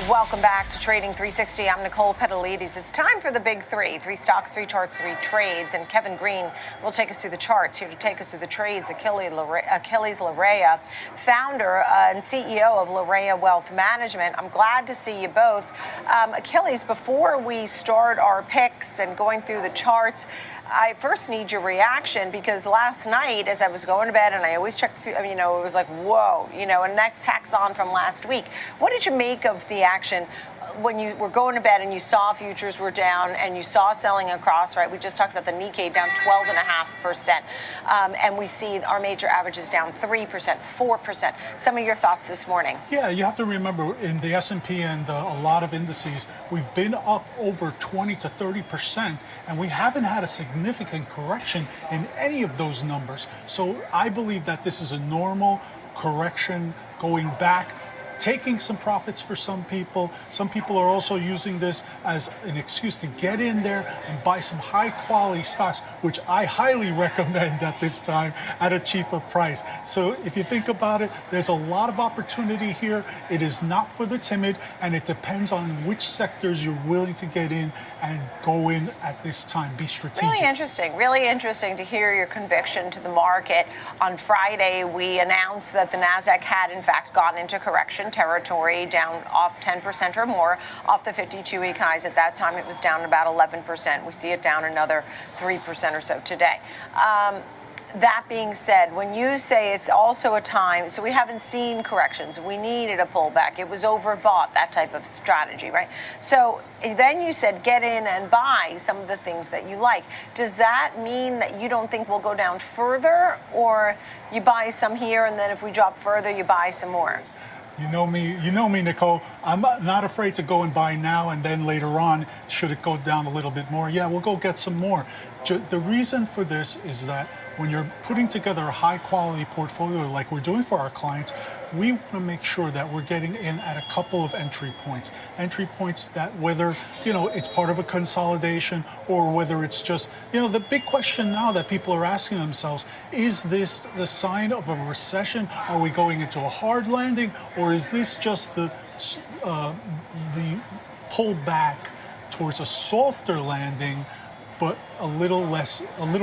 Welcome back to Trading 360. I'm Nicole Petalides. It's time for the big three stocks, three charts, three trades. And Kevin Green will take us through the charts. Here to take us through the trades, Aquiles Larrea, founder and CEO of Larrea Wealth Management. I'm glad to see you both. Aquiles, before we start our picks and going through the charts, I first need your reaction, because last night as I was going to bed, and I always check, it was like, whoa, and that tacks on from last week. What did you make of the action when you were going to bed and you saw futures were down and you saw selling across, right? We just talked about the Nikkei down 12.5%. And we see our major averages down 3%, 4%. Some of your thoughts this morning. Yeah, you have to remember in the S&P and a lot of indices, we've been up over 20 to 30%, and we haven't had a significant correction in any of those numbers. So I believe that this is a normal correction going back, taking some profits for some people. Some people are also using this as an excuse to get in there and buy some high quality stocks, which I highly recommend at this time at a cheaper price. So if you think about it, there's a lot of opportunity here. It is not for the timid, and it depends on which sectors you're willing to get in and go in at this time. Be strategic. Really interesting to hear your conviction to the market. On Friday, we announced that the NASDAQ had in fact gone into correction territory, down off 10% or more off the 52-week highs. At that time, it was down about 11%. We see it down another 3% or so today. That being said, when you say it's also a time, so we haven't seen corrections, we needed a pullback, it was overbought, that type of strategy, right? So then you said get in and buy some of the things that you like. Does that mean that you don't think we'll go down further, or you buy some here and then if we drop further, you buy some more? You know me, Nicole. I'm not afraid to go and buy now, and then later on, should it go down a little bit more, yeah, we'll go get some more. The reason for this is that when you're putting together a high quality portfolio like we're doing for our clients, we want to make sure that we're getting in at a couple of entry points. Entry points that whether, it's part of a consolidation or whether it's just, the big question now that people are asking themselves, is this the sign of a recession? Are we going into a hard landing, or is this just the pullback towards a softer landing, but a little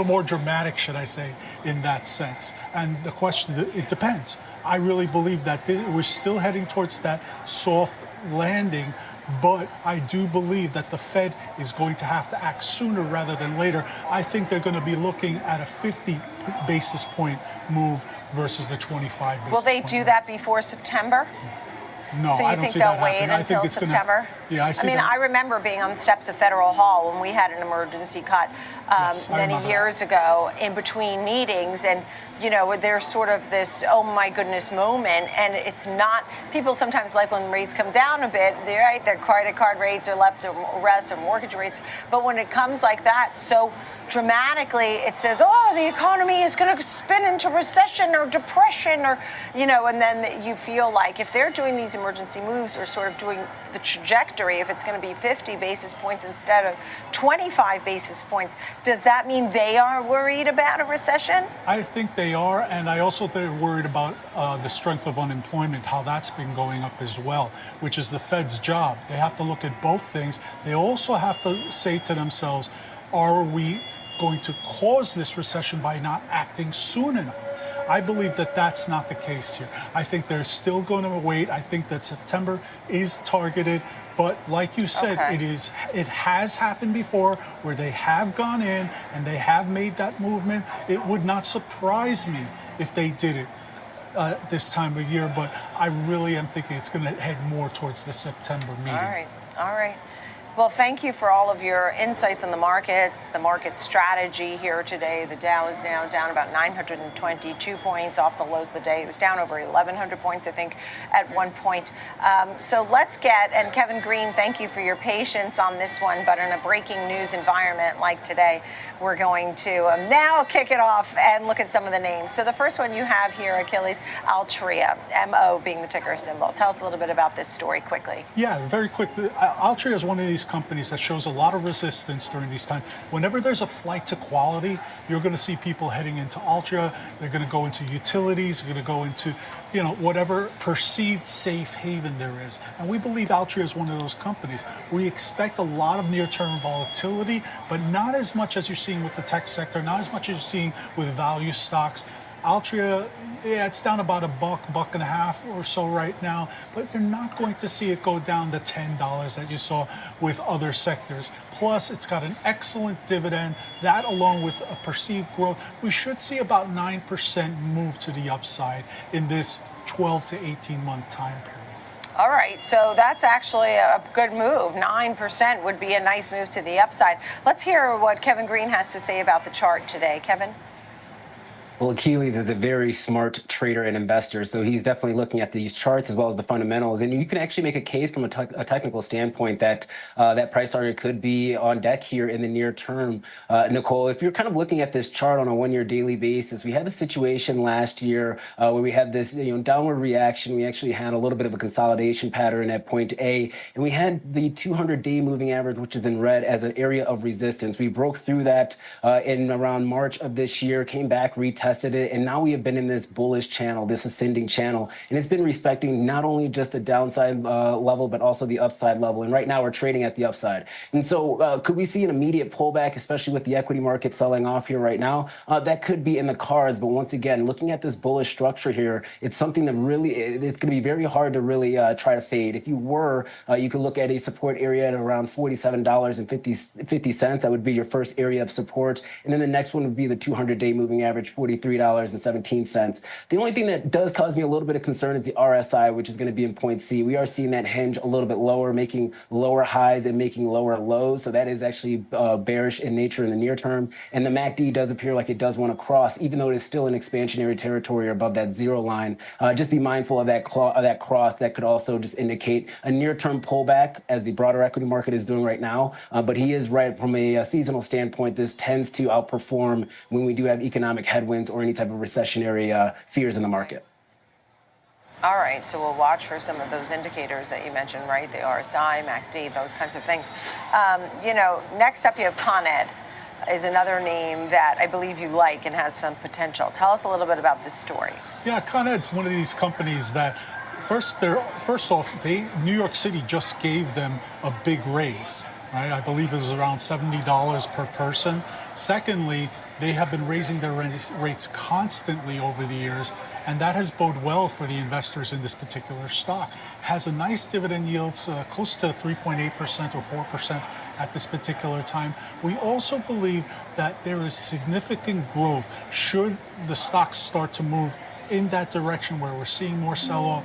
more dramatic, should I say, in that sense? And the question, it depends. I really believe that we're still heading towards that soft landing, but I do believe that the Fed is going to have to act sooner rather than later. I think they're going to be looking at a 50 basis point move versus the 25 basis point. Will they do that before September? No, so I don't see that happening. So you think they'll wait until September? I remember being on the steps of Federal Hall when we had an emergency cut many years ago in between meetings, and there's sort of this oh my goodness moment, and it's not. People sometimes like when rates come down a bit, their credit card rates are left to rest, or mortgage rates, but when it comes like that so dramatically, it says, oh, the economy is going to spin into recession or depression, or and then you feel like if they're doing these emergency moves, or sort of doing the trajectory, if it's going to be 50 basis points instead of 25 basis points, does that mean they are worried about a recession? I think they are, and I also think they're worried about the strength of unemployment, how that's been going up as well, which is the Fed's job. They have to look at both things. They also have to say to themselves, are we going to cause this recession by not acting soon enough? I believe that that's not the case here. I think they're still going to wait. I think that September is targeted, but like you said, it has happened before where they have gone in and they have made that movement. It would not surprise me if they did it this time of year, but I really am thinking it's going to head more towards the September meeting. All right. Well, thank you for all of your insights on the markets, the market strategy here today. The Dow is now down about 922 points off the lows of the day. It was down over 1,100 points, I think, at one point. So let's and Kevin Green, thank you for your patience on this one. But in a breaking news environment like today, we're going to now kick it off and look at some of the names. So the first one you have here, Aquiles Larrea, MO being the ticker symbol. Tell us a little bit about this story quickly. Yeah, very quick. Altria is one of these companies that shows a lot of resistance during these times. Whenever there's a flight to quality, you're going to see people heading into Altria. They're going to go into utilities. They're going to go into, whatever perceived safe haven there is. And we believe Altria is one of those companies. We expect a lot of near-term volatility, but not as much as you're seeing with the tech sector, not as much as you're seeing with value stocks. Altria, it's down about buck and a half or so right now, but you're not going to see it go down to $10 that you saw with other sectors. Plus, it's got an excellent dividend. That, along with a perceived growth, we should see about 9% move to the upside in this 12 to 18-month time period. All right, so that's actually a good move. 9% would be a nice move to the upside. Let's hear what Kevin Green has to say about the chart today. Kevin? Well, Aquiles is a very smart trader and investor, so he's definitely looking at these charts as well as the fundamentals. And you can actually make a case from a technical standpoint that that price target could be on deck here in the near term. Nicole, if you're kind of looking at this chart on a one-year daily basis, we had a situation last year where we had this downward reaction. We actually had a little bit of a consolidation pattern at point A, and we had the 200-day moving average, which is in red, as an area of resistance. We broke through that in around March of this year, came back, retested it, and now we have been in this bullish channel, this ascending channel, and it's been respecting not only just the downside level, but also the upside level. And right now we're trading at the upside. And so could we see an immediate pullback, especially with the equity market selling off here right now? That could be in the cards. But once again, looking at this bullish structure here, it's something that really, it's going to be very hard to really try to fade. If you were, you could look at a support area at around $47.50. That would be your first area of support. And then the next one would be the 200-day moving average, $43.17. The only thing that does cause me a little bit of concern is the RSI, which is going to be in point C. We are seeing that hinge a little bit lower, making lower highs and making lower lows. So that is actually bearish in nature in the near term. And the MACD does appear like it does want to cross, even though it is still in expansionary territory above that zero line. Just be mindful of that cross. That could also just indicate a near-term pullback, as the broader equity market is doing right now. But he is right, from a seasonal standpoint, this tends to outperform when we do have economic headwinds or any type of recessionary fears in the market. All right, so we'll watch for some of those indicators that you mentioned, right? The RSI, MACD, those kinds of things. Next up you have Con Ed, is another name that I believe you like and has some potential. Tell us a little bit about this story. Yeah, Con Ed's one of these companies that first off, New York City just gave them a big raise, right? I believe it was around $70 per person. Secondly, they have been raising their rates constantly over the years, and that has boded well for the investors in this particular stock. Has a nice dividend yields, close to 3.8% or 4% at this particular time. We also believe that there is significant growth should the stocks start to move in that direction where we're seeing more sell-off.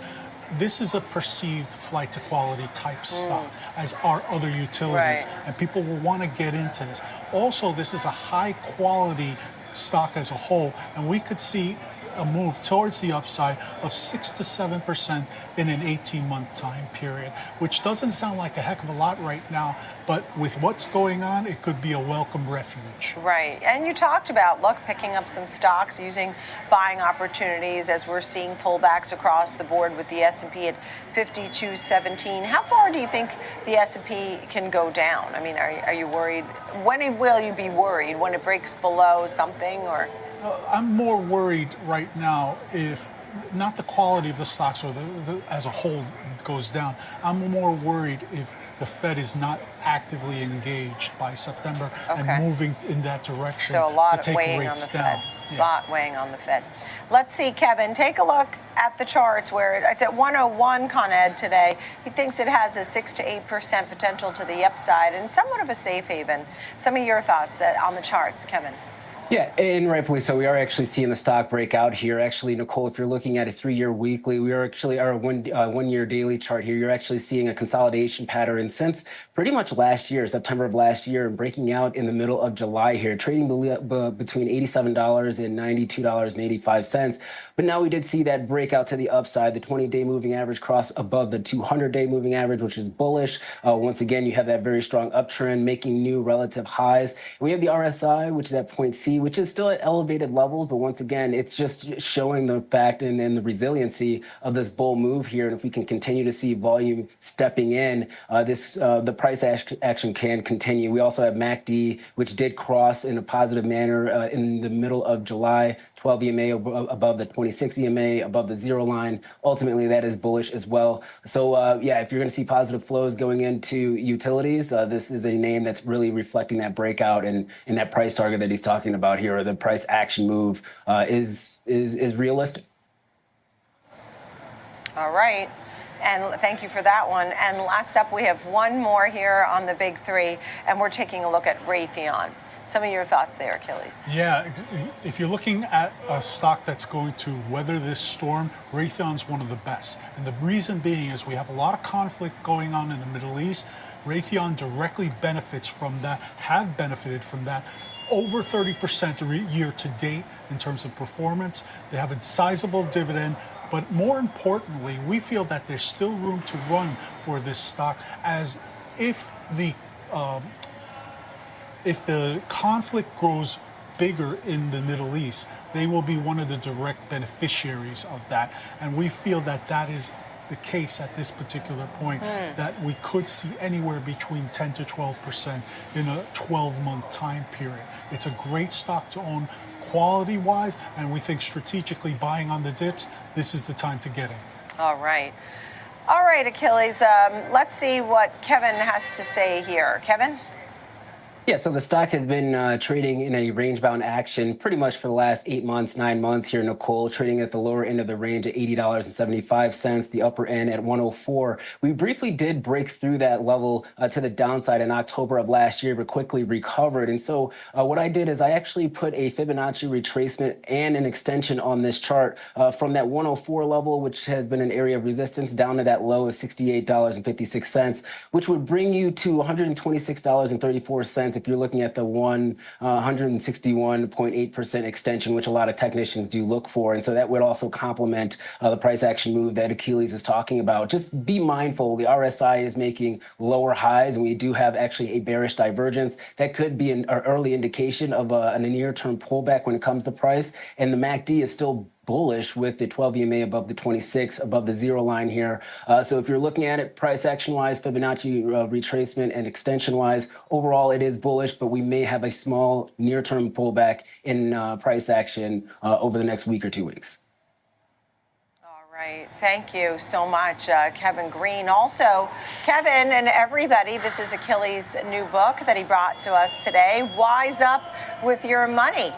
This is a perceived flight to quality type stock, as are other utilities, and people will want to get into this. Also, this is a high quality stock as a whole, and we could see a move towards the upside of 6 to 7% in an 18-month time period, which doesn't sound like a heck of a lot right now, but with what's going on, it could be a welcome refuge. Right, and you talked about, picking up some stocks, using buying opportunities as we're seeing pullbacks across the board with the S&P at 52.17. How far do you think the S&P can go down? I mean, are you worried? When will you be worried? When it breaks below something, or? I'm more worried right now if not the quality of the stocks or the as a whole goes down. I'm more worried if the Fed is not actively engaged by September and moving in that direction so a lot to take weighing rates on the down. Fed. A lot weighing on the Fed. Let's see, Kevin, take a look at the charts where it's at 101 Con Ed today. He thinks it has a 6 to 8% potential to the upside and somewhat of a safe haven. Some of your thoughts on the charts, Kevin. Yeah, and rightfully so. We are actually seeing the stock break out here. Actually, Nicole, if you're looking at a 3-year weekly, we are actually our one-year daily chart here. You're actually seeing a consolidation pattern since pretty much last year, September of last year, and breaking out in the middle of July here, trading between $87 and $92.85. But now we did see that breakout to the upside. The 20-day moving average crossed above the 200-day moving average, which is bullish. Once again, you have that very strong uptrend, making new relative highs. And we have the RSI, which is at point C, which is still at elevated levels. But once again, it's just showing the fact and the resiliency of this bull move here. And if we can continue to see volume stepping in, the price action can continue. We also have MACD, which did cross in a positive manner in the middle of July. 12 EMA above the 26 EMA, above the zero line. Ultimately, that is bullish as well. So, yeah, if you're going to see positive flows going into utilities, this is a name that's really reflecting that breakout and that price target that he's talking about here, or the price action move is realistic. All right. And thank you for that one. And last up, we have one more here on the big three, and we're taking a look at Raytheon. Some of your thoughts there, Achilles. Yeah, if you're looking at a stock that's going to weather this storm, Raytheon's one of the best. And the reason being is we have a lot of conflict going on in the Middle East. Raytheon directly benefits from that, have benefited from that. Over 30% year to date in terms of performance. They have a sizable dividend. But more importantly, we feel that there's still room to run for this stock, as if the conflict grows bigger in the Middle East, they will be one of the direct beneficiaries of that. And we feel that that is the case at this particular point, that we could see anywhere between 10 to 12% in a 12-month time period. It's a great stock to own quality-wise, and we think strategically buying on the dips, this is the time to get in. All right. All right, Achilles, let's see what Kevin has to say here. Kevin? Yeah, so the stock has been trading in a range-bound action pretty much for the last 8 months, 9 months here, Nicole, trading at the lower end of the range at $80.75, the upper end at $104. We briefly did break through that level to the downside in October of last year, but quickly recovered. And so what I did is I actually put a Fibonacci retracement and an extension on this chart from that 104 level, which has been an area of resistance, down to that low of $68.56, which would bring you to $126.34 if you're looking at the 161.8% extension, which a lot of technicians do look for. And so that would also complement the price action move that Achilles is talking about. Just be mindful, the RSI is making lower highs, and we do have actually a bearish divergence. That could be an early indication of a near-term pullback when it comes to price. And the MACD is still bullish with the 12 EMA above the 26, above the zero line here. So if you're looking at it price action wise, Fibonacci retracement and extension wise, overall it is bullish, but we may have a small near-term pullback in price action over the next week or 2 weeks. All right. Thank you so much, Kevin Green. Also, Kevin and everybody, this is Achilles' new book that he brought to us today, Wise Up with Your Money.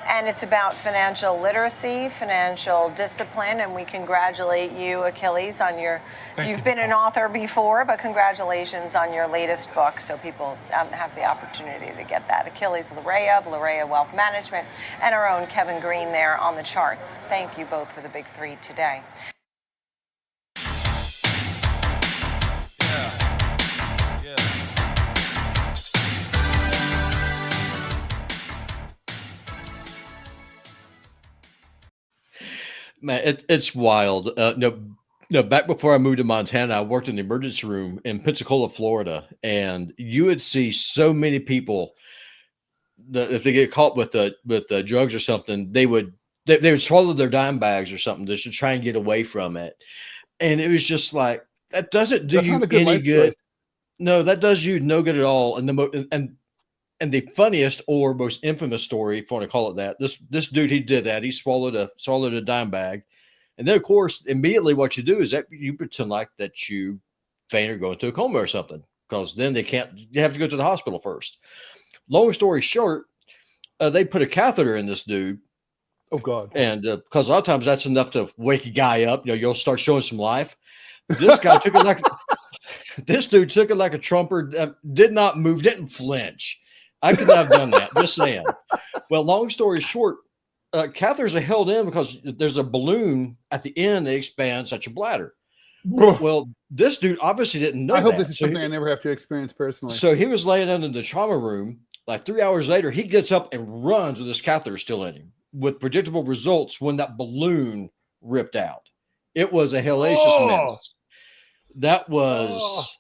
And it's about financial literacy, financial discipline, and we congratulate you, Achilles, on your, you've been an author before, but congratulations on your latest book, so people have the opportunity to get that. Aquiles Larrea of Larrea Wealth Management, and our own Kevin Green there on the charts. Thank you both for the big three today. Man, it's wild. No, back before I moved to Montana, I worked in the emergency room in Pensacola, Florida, and you would see so many people that if they get caught with drugs or something, they would swallow their dime bags or something just to try and get away from it. And it was just like, that doesn't do you any good. No, that does you no good at all. And the funniest or most infamous story, if you want to call it that, this dude, he did that. He swallowed a dime bag. And then, of course, immediately what you do is that you pretend like that you faint or go into a coma or something, because then you have to go to the hospital first. Long story short, they put a catheter in this dude. Oh, God. And because a lot of times that's enough to wake a guy up. You'll start showing some life. This guy took it like this dude took it like a trumper, did not move, didn't flinch. I could not have done that. Just saying. Well, long story short, catheters are held in because there's a balloon at the end that expands at your bladder. Well, this dude obviously didn't know that. I hope this is something I never have to experience personally. So he was laying down in the trauma room. Like 3 hours later, he gets up and runs with his catheter still in him, with predictable results when that balloon ripped out. It was a hellacious mess. That was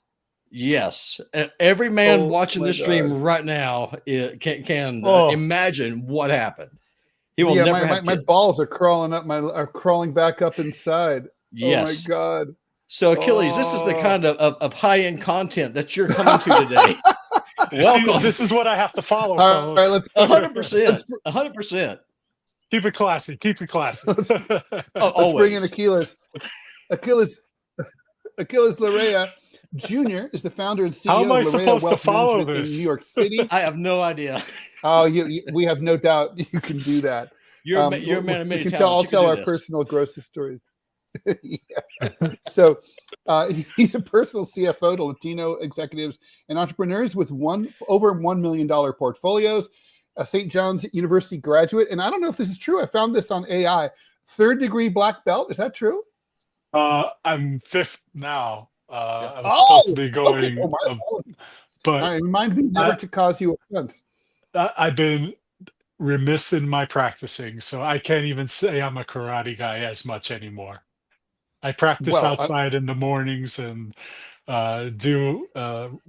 Yes, every man Oh, watching my this stream God. right now can Oh, imagine what happened. He will Yeah, never my have my kids. balls are crawling back up inside. Oh my Yes. God. So Achilles, this is the Oh. kind of high-end content that you're coming to today. see, Welcome. this is what I have to follow, All right, fellas. let's bring it. 100%. 100%. Keep it classy. Keep it classy. Let's bring in Always. Aquiles. Aquiles Larrea Jr. is the founder and How am CEO I of Larrea supposed to Wealth follow Management in New this? York City. I have no idea. Oh, we have no doubt you can do that. You're a man of We many can talents. I'll You can tell do our this. personal grocery stories. Yeah. So he's a personal CFO to Latino executives and entrepreneurs with over $1 million portfolios. A St. John's University graduate, and I don't know if this is true. I found this on AI. 3rd degree black belt. Is that true? I'm 5th now. I was supposed to be Okay. going, All but right, remind me never to cause you offense. I've been remiss in my practicing, so I can't even say I'm a karate guy as much anymore. I practice Well, outside in the mornings and do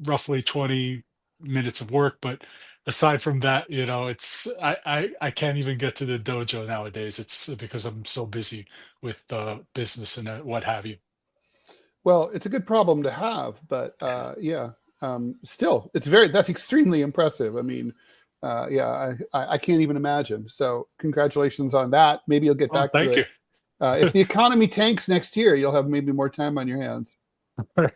roughly 20 minutes of work, but aside from that, it's I can't even get to the dojo nowadays. It's because I'm so busy with business and what have you. well, it's a good problem to have, but yeah, still, that's extremely impressive. I mean, yeah, I can't even imagine. So, congratulations on that. Maybe you'll get back to Thank it. If the economy tanks next year, you'll have maybe more time on your hands. you.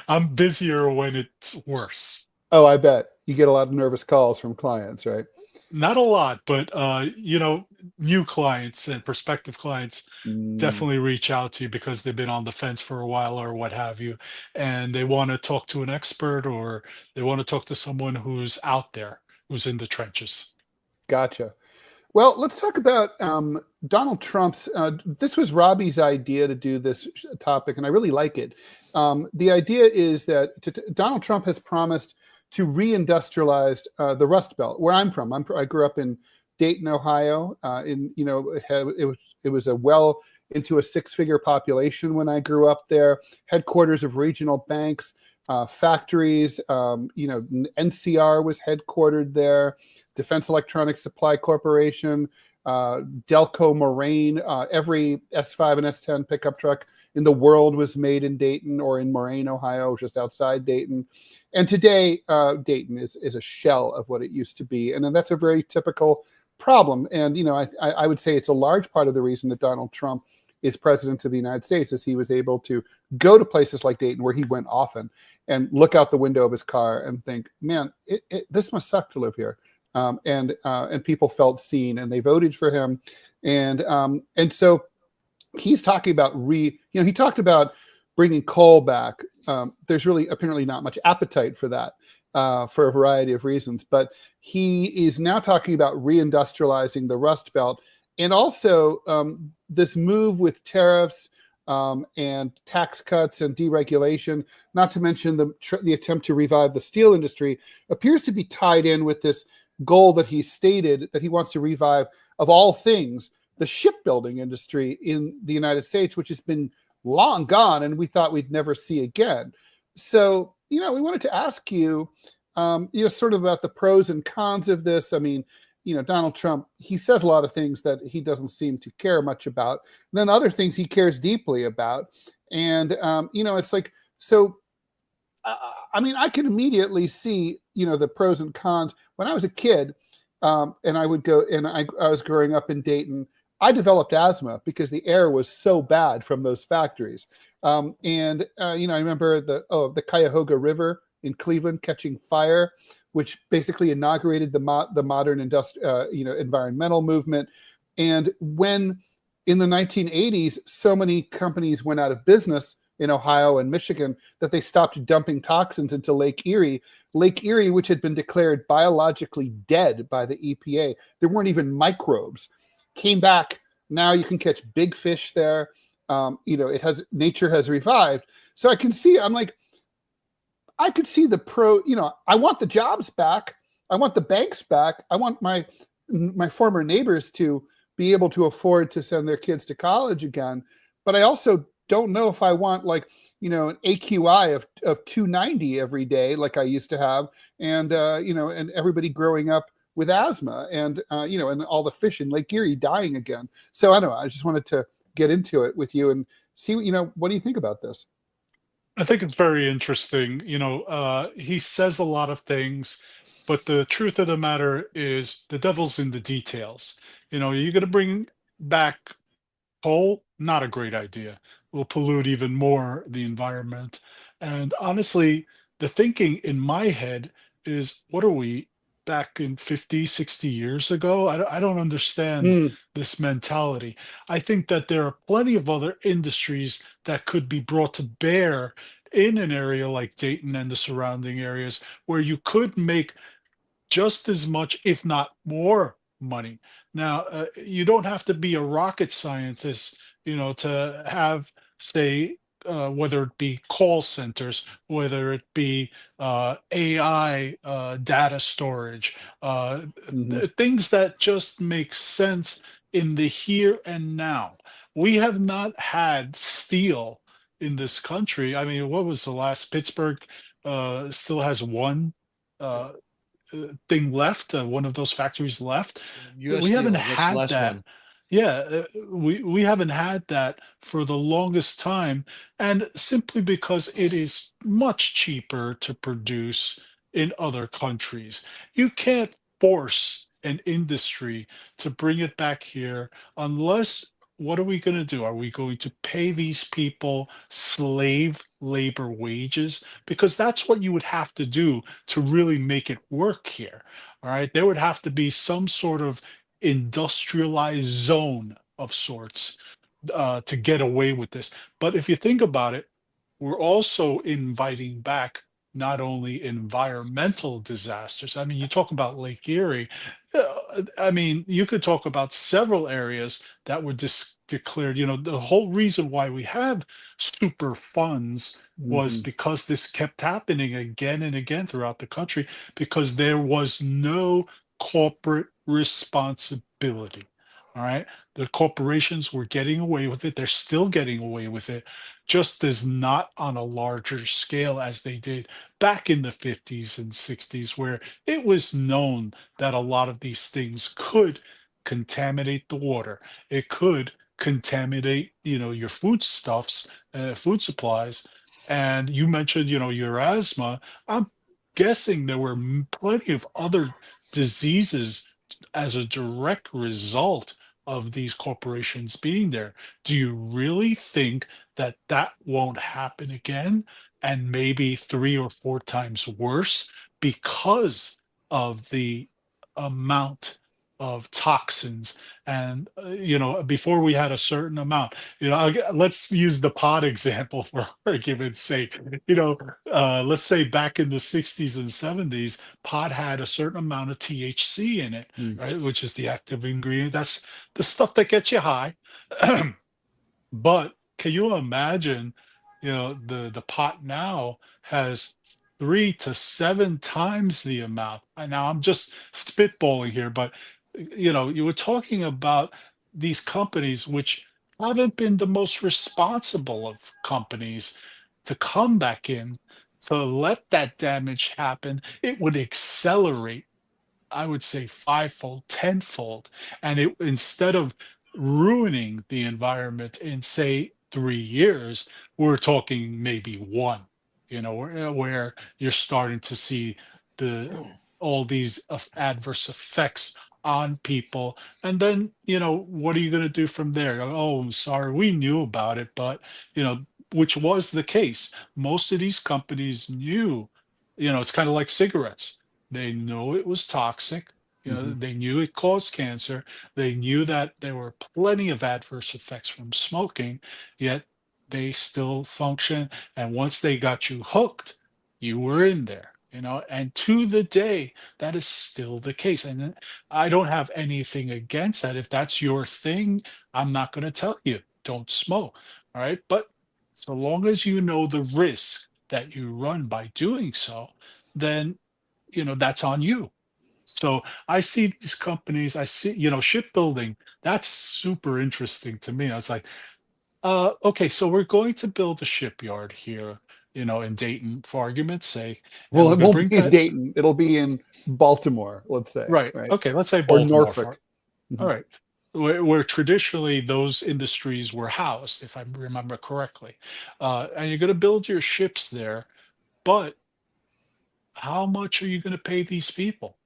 I'm busier when it's worse. Oh, I bet you get a lot of nervous calls from clients, right? Not a lot, but new clients and prospective clients Mm, definitely reach out to you because they've been on the fence for a while or what have you, and they want to talk to an expert or they want to talk to someone who's out there, who's in the trenches. gotcha. Well, let's talk about Donald Trump's. This was Robbie's idea to do this topic, and I really like it. The idea is that Donald Trump has promised to reindustrialize the Rust Belt, where I'm from. I grew up in Dayton, Ohio. It was a well into a 6-figure population when I grew up there. Headquarters of regional banks, factories. NCR was headquartered there. Defense Electronics Supply Corporation, Delco Moraine. Every S5 and S10 pickup truck in the world was made in Dayton or in Moraine, Ohio, just outside Dayton. And today, Dayton is a shell of what it used to be. And then that's a very typical problem. And, I would say it's a large part of the reason that Donald Trump is president of the United States is he was able to go to places like Dayton, where he went often, and look out the window of his car and think, man, this must suck to live here. And people felt seen, and they voted for him. And so he's talking about he talked about bringing coal back. There's really apparently not much appetite for that for a variety of reasons. But he is now talking about reindustrializing the Rust Belt, and also this move with tariffs and tax cuts and deregulation, not to mention the attempt to revive the steel industry, appears to be tied in with this goal that he stated that he wants to revive, of all things, the shipbuilding industry in the United States, which has been long gone and we thought we'd never see again. So, we wanted to ask you, sort of about the pros and cons of this. I mean, Donald Trump, he says a lot of things that he doesn't seem to care much about. And then other things he cares deeply about. And, it's like, so, I mean, I can immediately see, the pros and cons. When I was a kid, and I would go, and I was growing up in Dayton, I developed asthma because the air was so bad from those factories. I remember the Cuyahoga River in Cleveland catching fire, which basically inaugurated the modern environmental movement. And when in the 1980s, so many companies went out of business in Ohio and Michigan that they stopped dumping toxins into Lake Erie. Lake Erie, which had been declared biologically dead by the EPA, there weren't even microbes, came back. Now you can catch big fish there. Nature has revived. So I can see, I could see the I want the jobs back. I want the banks back. I want my former neighbors to be able to afford to send their kids to college again. But I also don't know if I want like, an AQI of 290 every day like I used to have, and and everybody growing up with asthma, and and all the fish in Lake Erie dying again. So I don't know. I just wanted to get into it with you and see what do you think about this? I think it's very interesting. He says a lot of things, but the truth of the matter is the devil's in the details. You're going to bring back coal, not a great idea. Will pollute even more the environment. And honestly, the thinking in my head is, what are we back in 50, 60 years ago? I don't understand Mm, this mentality. I think that there are plenty of other industries that could be brought to bear in an area like Dayton and the surrounding areas where you could make just as much, if not more, money. Now, you don't have to be a rocket scientist, to have, say, whether it be call centers, whether it be AI data storage, mhm. things that just make sense in the here and now. We have not had steel in this country. I mean, what was the last? Pittsburgh still has one uh, thing left, one of those factories left. U.S. We haven't Steel. That's the had last that. one. Yeah, we haven't had that for the longest time, and simply because it is much cheaper to produce in other countries. You can't force an industry to bring it back here unless, what are we going to do? Are we going to pay these people slave labor wages? Because that's what you would have to do to really make it work here. All right. There would have to be some sort of industrialized zone of sorts to get away with this. But if you think about it, we're also inviting back not only environmental disasters. I mean, you talk about Lake Erie. I mean, you could talk about several areas that were declared. The whole reason why we have super funds was Mhm. because this kept happening again and again throughout the country because there was no corporate responsibility. All right. The corporations were getting away with it. They're still getting away with it, just as not on a larger scale as they did back in the 50s and 60s, where it was known that a lot of these things could contaminate the water. It could contaminate, your foodstuffs, food supplies. And you mentioned, your asthma. I'm guessing there were plenty of other diseases as a direct result of these corporations being there. Do you really think that that won't happen again, and maybe three or four times worse because of the amount of toxins? And before we had a certain amount, let's use the pot example for argument's sake. Let's say back in the 60s and 70s, pot had a certain amount of THC in it, Mm. right, which is the active ingredient. That's the stuff that gets you high. But can you imagine, the pot now has 3 to 7 times the amount. And now I'm just spitballing here, but you were talking about these companies which haven't been the most responsible of companies to come back in to let that damage happen. It would accelerate, I would say, fivefold, tenfold. And it, instead of ruining the environment in, say, 3 years, we're talking maybe one, where you're starting to see the all these adverse effects on people. And then, what are you going to do from there? Oh, I'm sorry, we knew about it, but, which was the case. Most of these companies knew, it's kind of like cigarettes. They know it was toxic. Mhm. They knew it caused cancer. They knew that there were plenty of adverse effects from smoking, yet they still function. And once they got you hooked, you were in there, and to the day, that is still the case. And I don't have anything against that. If that's your thing, I'm not going to tell you, don't smoke. All right. But so long as you know the risk that you run by doing so, then that's on you. So I see these companies, I see, shipbuilding, that's super interesting to me. I was like, Okay, so we're going to build a shipyard here, in Dayton, for argument's sake, and Well, we're it going to won't bring be in that. Dayton. It'll be in Baltimore, let's say, Right. right? Okay, let's say Or Baltimore for. Norfolk. All Mhm. right. Where traditionally those industries were housed, if I remember correctly. And you're going to build your ships there, but how much are you going to pay these people?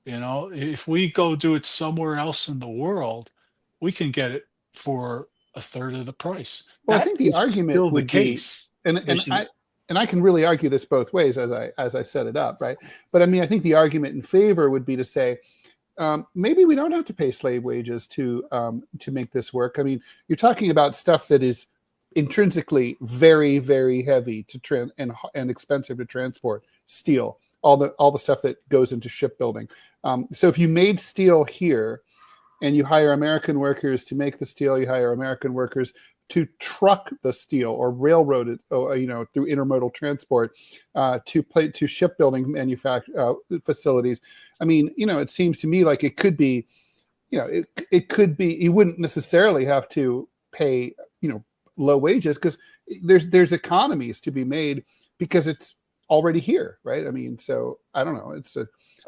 If we go do it somewhere else in the world, we can get it for a third of the price. Well, I That think the is argument still the would be, case. and There's n- I can really argue this both ways as I set it up, right? But I mean, I think the argument in favor would be to say, maybe we don't have to pay slave wages to make this work. I mean, you're talking about stuff that is intrinsically very, very heavy and expensive to transport. Steel, all the stuff that goes into shipbuilding. So if you made steel here, and you hire American workers to make the steel, you hire American workers to truck the steel or railroad it, through intermodal transport to shipbuilding facilities. I mean, it seems to me like it could be, it could be. You wouldn't necessarily have to pay, low wages, because there's economies to be made because it's already here, right? I mean, so I don't know.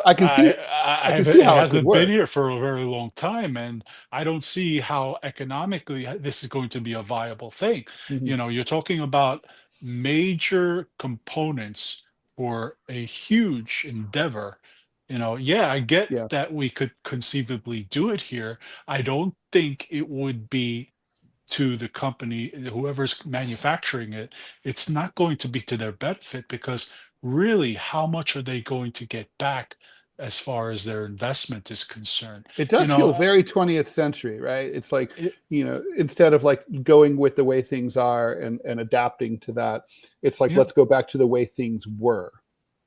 I can see I can see it how it could hasn't been work. here for a very long time, and I don't see how economically this is going to be a viable thing. Mhm. You're talking about major components for a huge endeavor. Yeah, I get Yeah. that we could conceivably do it here. I don't think it would be to the company, whoever's manufacturing it, it's not going to be to their benefit, because really, how much are they going to get back as far as their investment is concerned? It You does feel know, very 20th century, right? It's like, it, instead of like going with the way things are and adapting to that, it's like, yeah. let's go back to the way things were.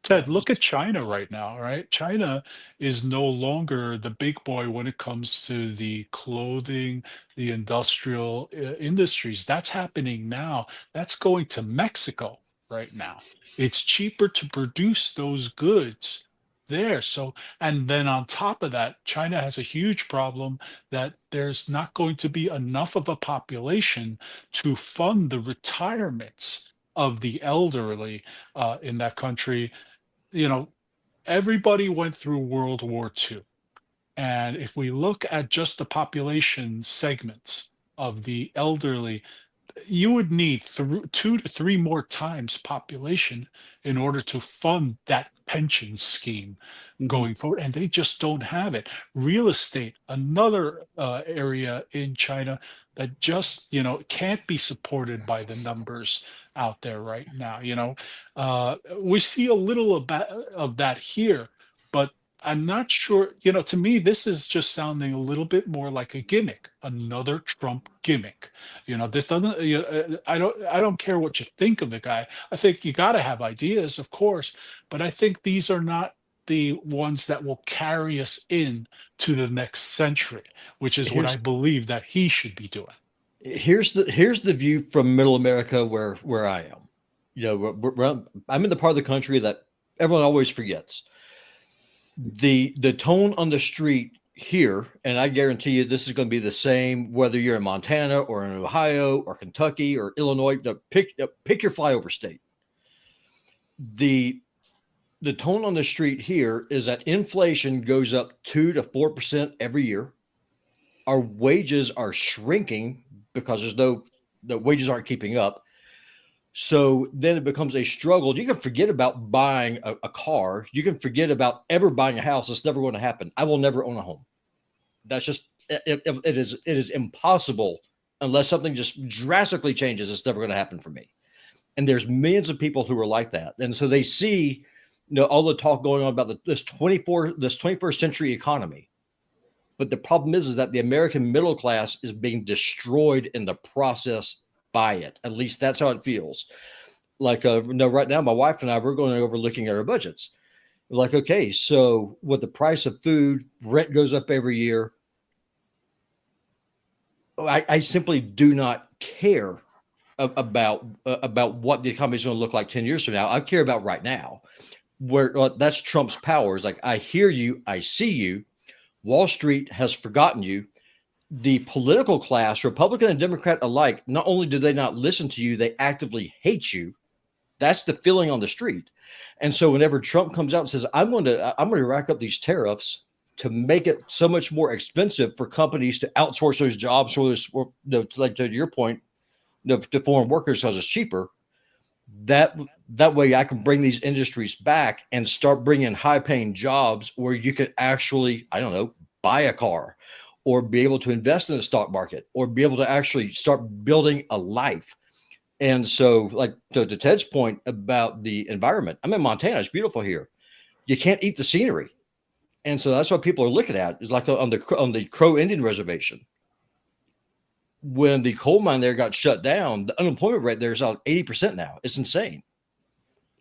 Ted, look at China right now, right? China is no longer the big boy when it comes to the clothing, the industrial industries. That's happening now. That's going to Mexico right now. It's cheaper to produce those goods there. So, and then on top of that, China has a huge problem that there's not going to be enough of a population to fund the retirements of the elderly in that country. you know, Everybody went through World War II. And if we look at just the population segments of the elderly, you would need 2 to 3 more times population in order to fund that pension scheme Mhm. going forward, and they just don't have it. Real estate, another area in China that just can't be supported by the numbers out there right now. We see a little of that here, but I'm not sure. To me, this is just sounding a little bit more like a gimmick, another Trump gimmick. This doesn't. I don't care what you think of the guy. I think you got to have ideas, of course, but I think these are not the ones that will carry us in to the next century, which is what I Here's believe that he should be doing. here's the view from Middle America where I am. I'm in the part of the country that everyone always forgets. The tone on the street here, and I guarantee you this is going to be the same whether you're in Montana or in Ohio or Kentucky or Illinois. Pick your flyover state. The tone on the street here is that inflation goes up 2 to 4% every year. Our wages are shrinking because the wages aren't keeping up. So then it becomes a struggle. You can forget about buying a car. You can forget about ever buying a house. It's never going to happen. I will never own a home. That's just it is impossible unless something just drastically changes. It's never going to happen for me. And there's millions of people who are like that, and so they see all the talk going on about this 21st century economy. But the problem is that the American middle class is being destroyed in the process by it. At least that's how it feels. Like, right now, my wife and I, we're going over looking at our budgets. We're like, okay, so with the price of food, rent goes up every year. I simply do not care about what the economy is going to look like 10 years from now. I care about right now, where that's Trump's powers. Like, I hear you, I see you. Wall Street has forgotten you. the political class, Republican and Democrat alike, not only do they not listen to you, they actively hate you. That's the feeling on the street. And so whenever Trump comes out and says, I'm going to rack up these tariffs to make it so much more expensive for companies to outsource those jobs, like to your point, to foreign workers because it's cheaper, that way I can bring these industries back and start bringing high paying jobs where you could actually, I don't know, buy a car or be able to invest in the stock market or be able to actually start building a life. And so, like to Ted's point about the environment, I'm in Montana. It's beautiful here. You can't eat the scenery. And so that's what people are looking at. Is like on the Crow Indian Reservation. When the coal mine there got shut down, the unemployment rate there is about 80% now. It's insane.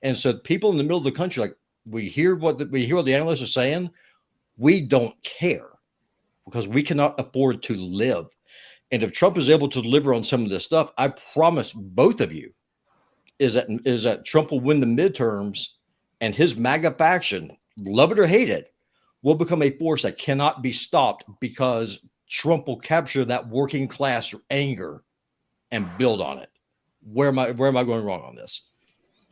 And so people in the middle of the country, like we hear what the analysts are saying, we don't care because we cannot afford to live. And if Trump is able to deliver on some of this stuff, I promise both of you is that Trump will win the midterms and his MAGA faction, love it or hate it, will become a force that cannot be stopped because Trump will capture that working class anger and build on it. Where am I going wrong on this?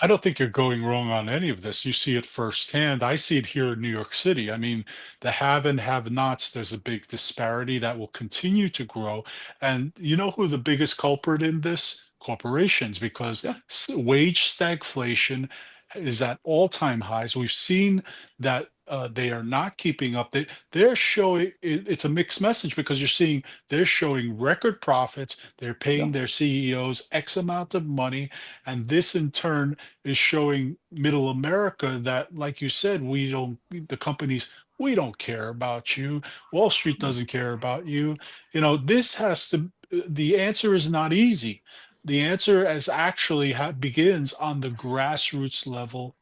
I don't think you're going wrong on any of this. You see it firsthand. I see it here in New York City. I mean, the have and have nots, there's a big disparity that will continue to grow. And you know who the biggest culprit in this? Corporations, because Yeah. wage stagflation is at all-time highs. We've seen that they are not keeping up. They're showing it's a mixed message because you're seeing they're showing record profits. They're paying their CEOs X amount of money, and this in turn is showing middle America that, like you said, the companies, we don't care about you. Wall Street doesn't care about you. You know, the answer is not easy. The answer is actually begins on the grassroots level,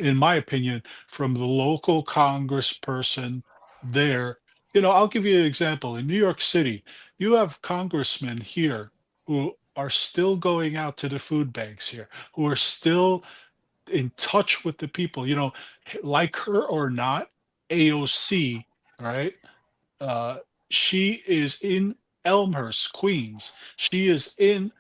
in my opinion, from the local congressperson there. You know, I'll give you an example. In New York City, you have congressmen here who are still going out to the food banks here, who are still in touch with the people, you know, like her or not, AOC, right? Uh, she is in Elmhurst, Queens. She is in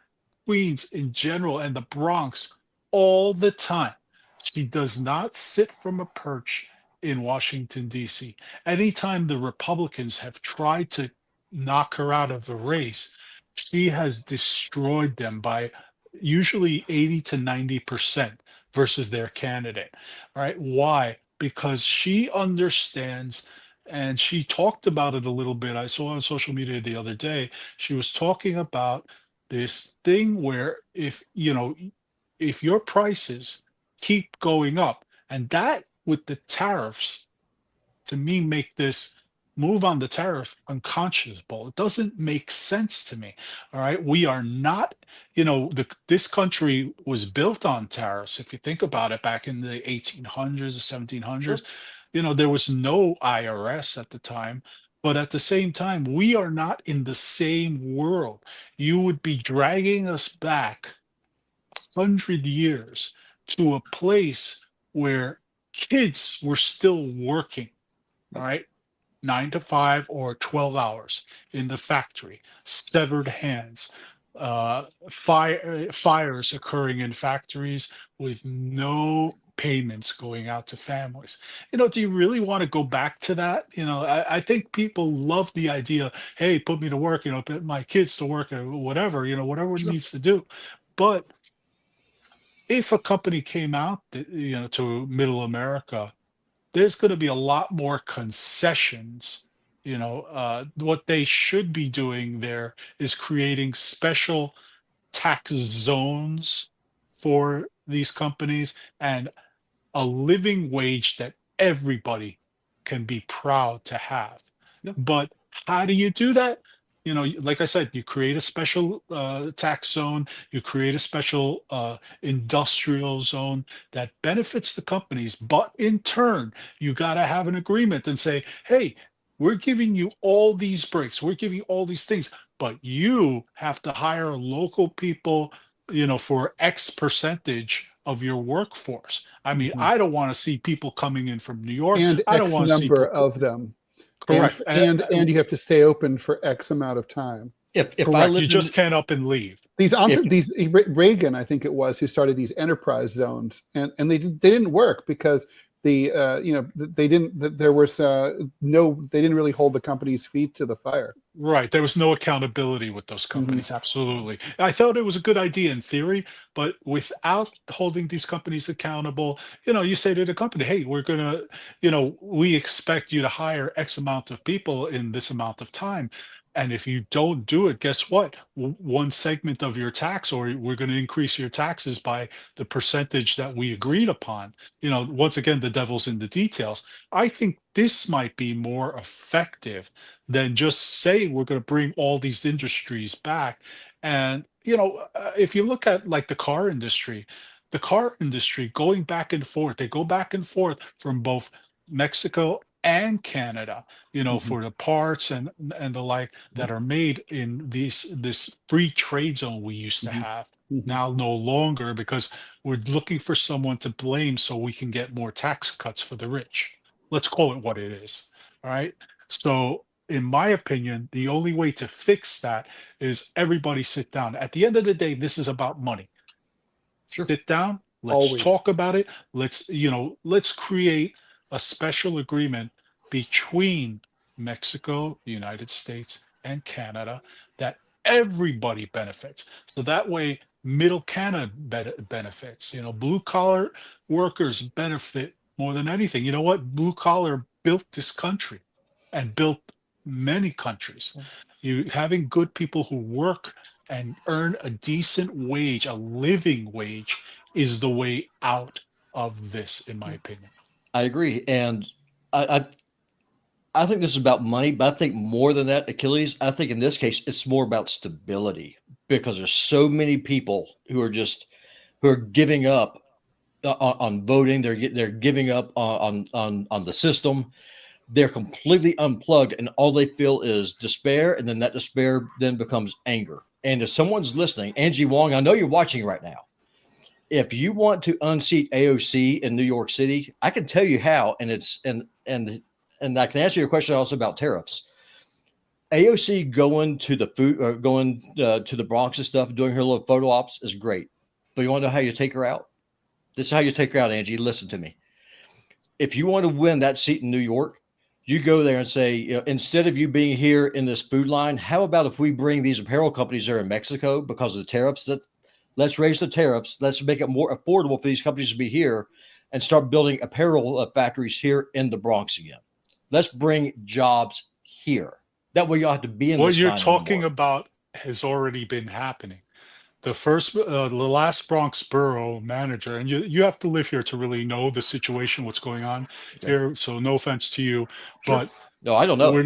Queens in general and the Bronx all the time. She does not sit from a perch in Washington, D.C. Anytime the Republicans have tried to knock her out of the race, she has destroyed them by usually 80 to 90% versus their candidate. All right. Why? Because she understands, and she talked about it a little bit. I saw on social media the other day, she was talking about this thing where if your prices keep going up, and that with the tariffs, to me, make this move on the tariff unconscionable. It doesn't make sense to me. All right. We are not, this country was built on tariffs. If you think about it, back in the 1800s, the 1700s, there was no IRS at the time. But at the same time, we are not in the same world. You would be dragging us back 100 years to a place where kids were still working, all right, 9 to 5 or 12 hours in the factory, severed hands, fires occurring in factories with no payments going out to families. Do you really want to go back to that? I think people love the idea, hey, put me to work, put my kids to work or whatever, whatever it needs to do. But if a company came out, to middle America, there's going to be a lot more concessions. What they should be doing there is creating special tax zones for these companies and a living wage that everybody can be proud to have. Yeah. But how do you do that? Like I said, you create a special tax zone, you create a special industrial zone that benefits the companies. But in turn, you got to have an agreement and say, hey, we're giving you all these breaks, we're giving you all these things, but you have to hire local people, for X percentage of your workforce. I mean, I don't want to see people coming in from New York. And I don't X want to see number people, of them. Correct. And you have to stay open for X amount of time. If I Correct. You lived just in, can't up and leave. These if, Reagan, I think it was, who started these enterprise zones, and they didn't work because they didn't there was they didn't really hold the company's feet to the fire. Right. There was no accountability with those companies. Absolutely. I thought it was a good idea in theory, but without holding these companies accountable, you say to the company, hey, we're going to, we expect you to hire X amount of people in this amount of time. And if you don't do it, guess what? One segment of your tax, or we're going to increase your taxes by the percentage that we agreed upon. Once again, the devil's in the details. I think this might be more effective than just saying we're going to bring all these industries back. And, if you look at like the car industry going back and forth, they go back and forth from both Mexico and Canada, for the parts and the like that are made in this free trade zone we used to have. Now no longer, because we're looking for someone to blame so we can get more tax cuts for the rich. Let's call it what it is. All right. So in my opinion, the only way to fix that is everybody sit down. At the end of the day, this is about money. Sure. Sit down, let's Always. talk about it. Let's create a special agreement between Mexico, the United States, and Canada that everybody benefits. So that way, middle Canada benefits. Blue collar workers benefit more than anything. You know what? Blue collar built this country and built many countries. You having good people who work and earn a decent wage, a living wage, is the way out of this, in my opinion. I agree, and I think this is about money, but I think more than that, Achilles. I think in this case, it's more about stability, because there's so many people who are giving up on voting. They're giving up on the system. They're completely unplugged, and all they feel is despair, and then that despair then becomes anger. And if someone's listening, Angie Wong, I know you're watching right now. If you want to unseat AOC in New York City, I can tell you how, and I can answer your question also about tariffs. AOC going to the food or going to the Bronx and stuff, doing her little photo ops is great. But you want to know how you take her out? This is how you take her out, Angie. Listen to me. If you want to win that seat in New York, you go there and say, instead of you being here in this food line, how about if we bring these apparel companies there in Mexico because of the tariffs? Let's raise the tariffs. Let's make it more affordable for these companies to be here and start building apparel factories here in the Bronx again. Let's bring jobs here. That way you don't have to be in What this you're line talking anymore. about has already been happening. The last Bronx borough manager, and you have to live here to really know the situation, what's going on here. So no offense to you, Sure. but No, I don't know. we're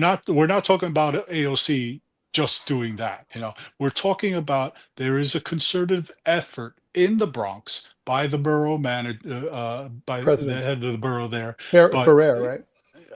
not talking about AOC just doing that. We're talking about there is a concerted effort in the Bronx by the borough manager, by President. the head of the borough there. Ferrer, right?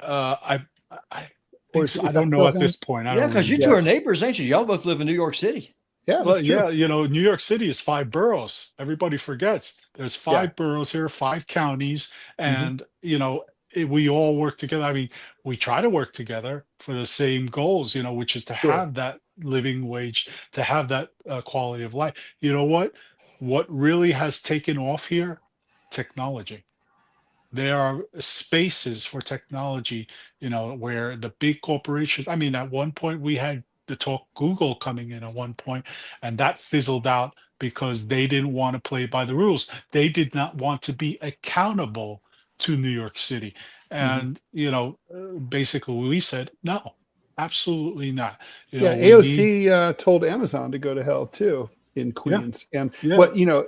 I Or think is so. I that don't know still at him? this point. I Yeah, don't because you really two know. are neighbors, ain't you? Y'all both live in New York City. Yeah, Well, that's true. yeah, New York City is 5 boroughs. Everybody forgets there's five boroughs here, 5 counties, and we all work together. I mean, we try to work together for the same goals, which is to Sure. have that living wage, to have that quality of life. You know what? What really has taken off here? Technology. There are spaces for technology, where the big corporations, I mean, at one point we had the talk Google coming in at one point, and that fizzled out because they didn't want to play by the rules. They did not want to be accountable to New York City. And, basically we said, no, absolutely not. Yeah, We need, AOC told Amazon to go to hell too in yeah, Queens. And yeah.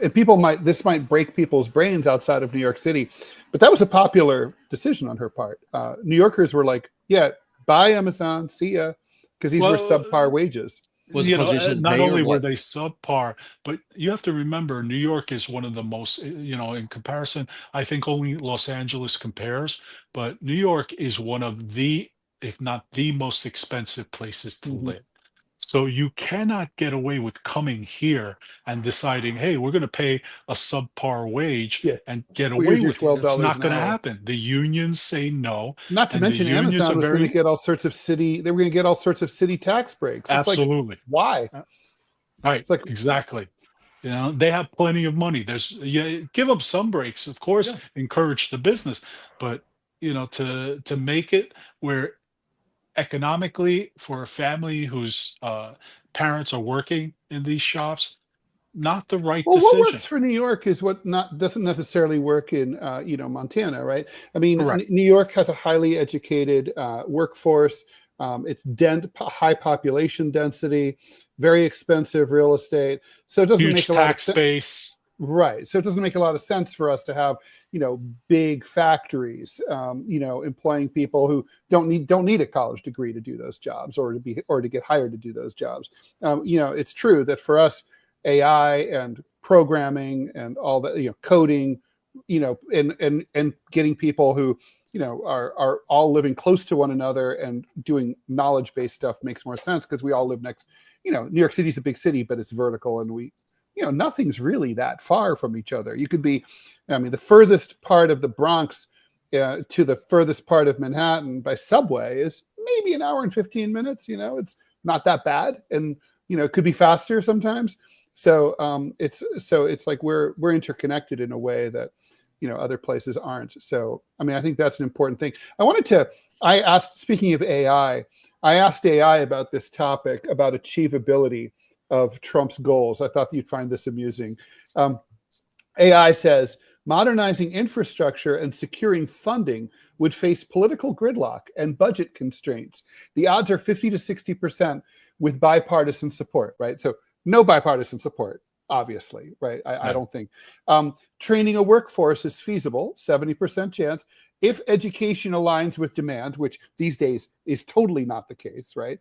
and people this might break people's brains outside of New York City, but that was a popular decision on her part. New Yorkers were like, yeah, bye Amazon, see ya, because these were Well, subpar wages. Was it because they said not pay or only were what? they subpar, but you have to remember New York is one of the most, in comparison, I think only Los Angeles compares, but New York is one of the, if not the most expensive places to live. So you cannot get away with coming here and deciding, hey, we're going to pay a subpar wage Yeah. and get Well, here's away your with it. That's $12 not an going to hour. happen. The unions say no, Not to and the mention unions are Amazon was going to very get all sorts of city. They were going to get all sorts of city tax breaks. It's like, absolutely why? right. It's like, Exactly. You know, they have plenty of money. There's yeah, give them some breaks, of course, yeah. encourage the business, but to make it where economically for a family whose parents are working in these shops, not the right Well, what decision. works for New York is what not doesn't necessarily work in Montana, right? I mean, Correct. New York has a highly educated workforce. It's high population density, very expensive real estate, so it doesn't Huge make a lot of tax sense. base. Right. So it doesn't make a lot of sense for us to have, big factories, employing people who don't need a college degree to do those jobs or to get hired to do those jobs. It's true that for us, AI and programming and all that, coding, and getting people who, are all living close to one another and doing knowledge-based stuff makes more sense because we all live next. New York City's a big city, but it's vertical, and nothing's really that far from each other. You could be, the furthest part of the Bronx to the furthest part of Manhattan by subway is maybe an hour and 15 minutes. It's not that bad, and it could be faster sometimes. So it's like we're interconnected in a way that other places aren't. So I think that's an important thing. Speaking of AI, I asked AI about this topic about achievability of Trump's goals. I thought you'd find this amusing. AI says modernizing infrastructure and securing funding would face political gridlock and budget constraints. The odds are 50 to 60% with bipartisan support, right? So no bipartisan support, obviously, right? I don't think. Training a workforce is feasible, 70% chance, if education aligns with demand, which these days is totally not the case, right?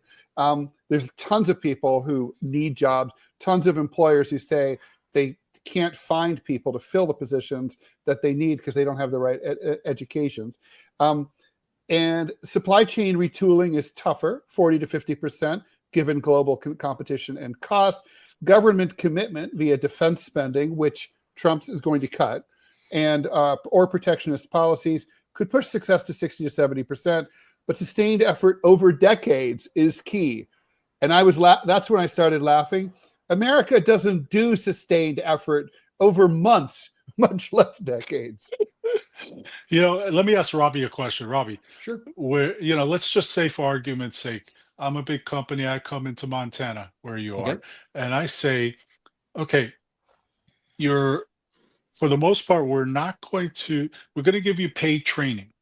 There's tons of people who need jobs, tons of employers who say they can't find people to fill the positions that they need because they don't have the right educations. And supply chain retooling is tougher, 40 to 50%, given global competition and cost. Government commitment via defense spending, which Trump is going to cut, and or protectionist policies could push success to 60 to 70%, but sustained effort over decades is key. And that's when I started laughing. America doesn't do sustained effort over months, much less decades. Let me ask Robbie a question. Robbie, Sure. let's just say for argument's sake, I'm a big company. I come into Montana where you are, Okay. and I say, okay, for the most part, we're going to give you paid training,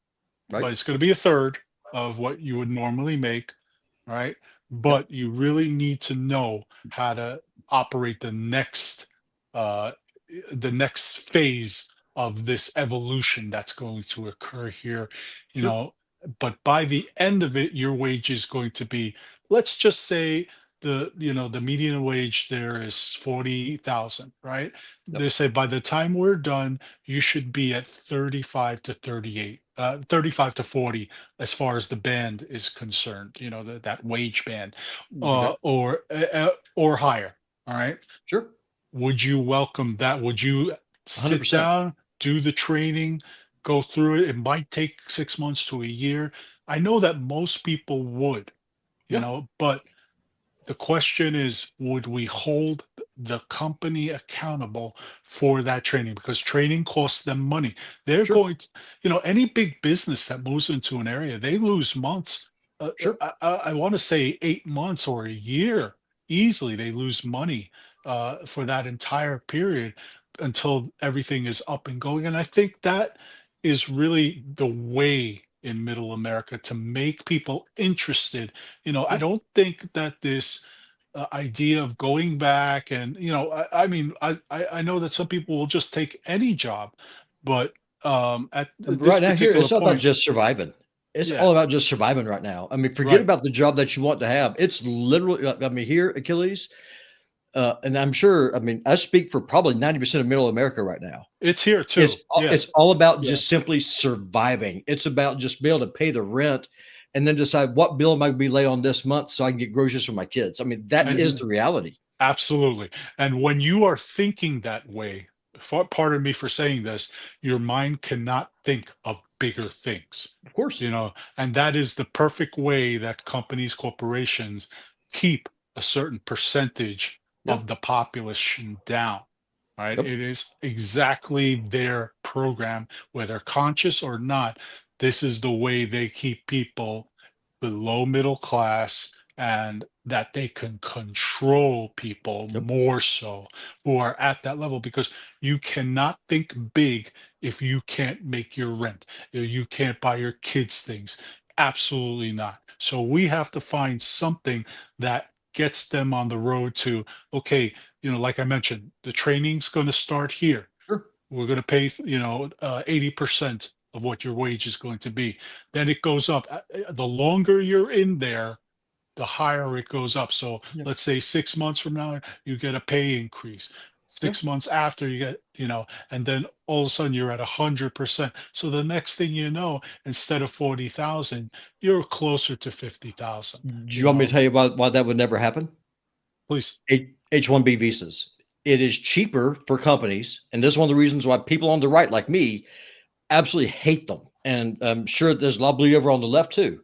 Right. but it's going to be a third of what you would normally make, right? But you really need to know how to operate the next phase of this evolution that's going to occur here, Sure. but by the end of it, your wage is going to be, let's just say the median wage there is 40,000, right? Yep. They say by the time we're done, you should be at 35 to 38, 35 to 40 as far as the band is concerned, that wage band, Okay. or higher. All right. Sure. Would you welcome that? Would you sit 100%. down, do the training, go through it? It might take 6 months to a year. I know that most people would, Yeah. but the question is, would we hold the company accountable for that training? Because training costs them money. They're Sure. going to, any big business that moves into an area, they lose months. Sure. I want to say 8 months or a year easily. They lose money for that entire period until everything is up and going. And I think that is really the way in middle America to make people interested. I don't think that this idea of going back and, I know that some people will just take any job, but at this Right now, here, particular it's all about point, just surviving. It's yeah, all about just surviving right now. I mean, forget right. about the job that you want to have. It's literally, here, Achilles, and I'm sure, I speak for probably 90% of middle America right now. It's here too. Yeah. It's all about Yeah. just simply surviving. It's about just being able to pay the rent and then decide what bill am I going to be late on this month so I can get groceries for my kids. I mean, that is the reality. Absolutely. And when you are thinking that way, pardon me for saying this, your mind cannot think of bigger things. Of course. And that is the perfect way that companies, corporations keep a certain percentage of the population down. Right? Yep. It is exactly their program, whether conscious or not. This is the way they keep people below middle class, and that they can control people more so who are at that level, because you cannot think big if you can't make your rent, you can't buy your kids things. Absolutely not. So we have to find something that gets them on the road to, okay, like I mentioned, the training's going to start here. Sure. We're going to pay 80% of what your wage is going to be. Then it goes up. The longer you're in there, the higher it goes up. So let's say 6 months from now, you get a pay increase. 6 months after, you get, and then all of a sudden you're at 100%. So the next thing you know, instead of 40,000, you're closer to 50,000. Do you want me to tell you why that would never happen? Please. H-1B visas. It is cheaper for companies, and this is one of the reasons why people on the right, like me, absolutely hate them. And I'm sure there's a lot of bleed over on the left too,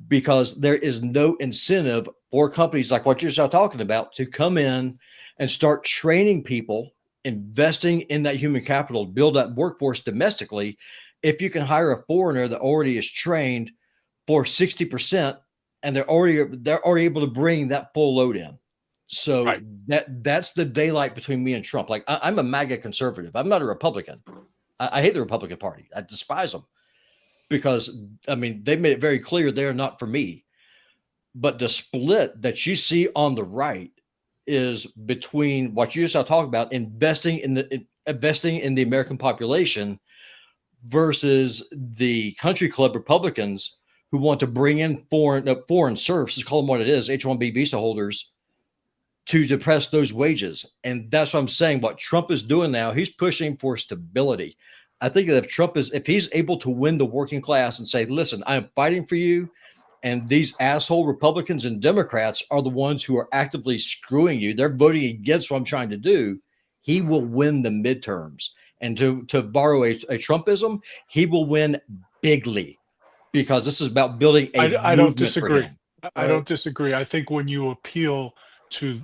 because there is no incentive for companies like what you're talking about to come in and start training people, investing in that human capital, build that workforce domestically. If you can hire a foreigner that already is trained for 60%, and they're already able to bring that full load in. So that's the daylight between me and Trump. Like, I'm a MAGA conservative. I'm not a Republican. I hate the Republican Party. I despise them because, I mean, they made it very clear they're not for me. But the split that you see on the right is between what you just talked about, investing in the American population, versus the country club Republicans who want to bring in foreign serfs, let's call them what it is, H-1B visa holders, to depress those wages. And that's what I'm saying. What Trump is doing now, he's pushing for stability. I think that if he's able to win the working class and say, listen, I'm fighting for you, and these asshole Republicans and Democrats are the ones who are actively screwing you, they're voting against what I'm trying to do, he will win the midterms. And to borrow a Trumpism, he will win bigly, because this is about building I don't disagree. I don't disagree. I think when you appeal to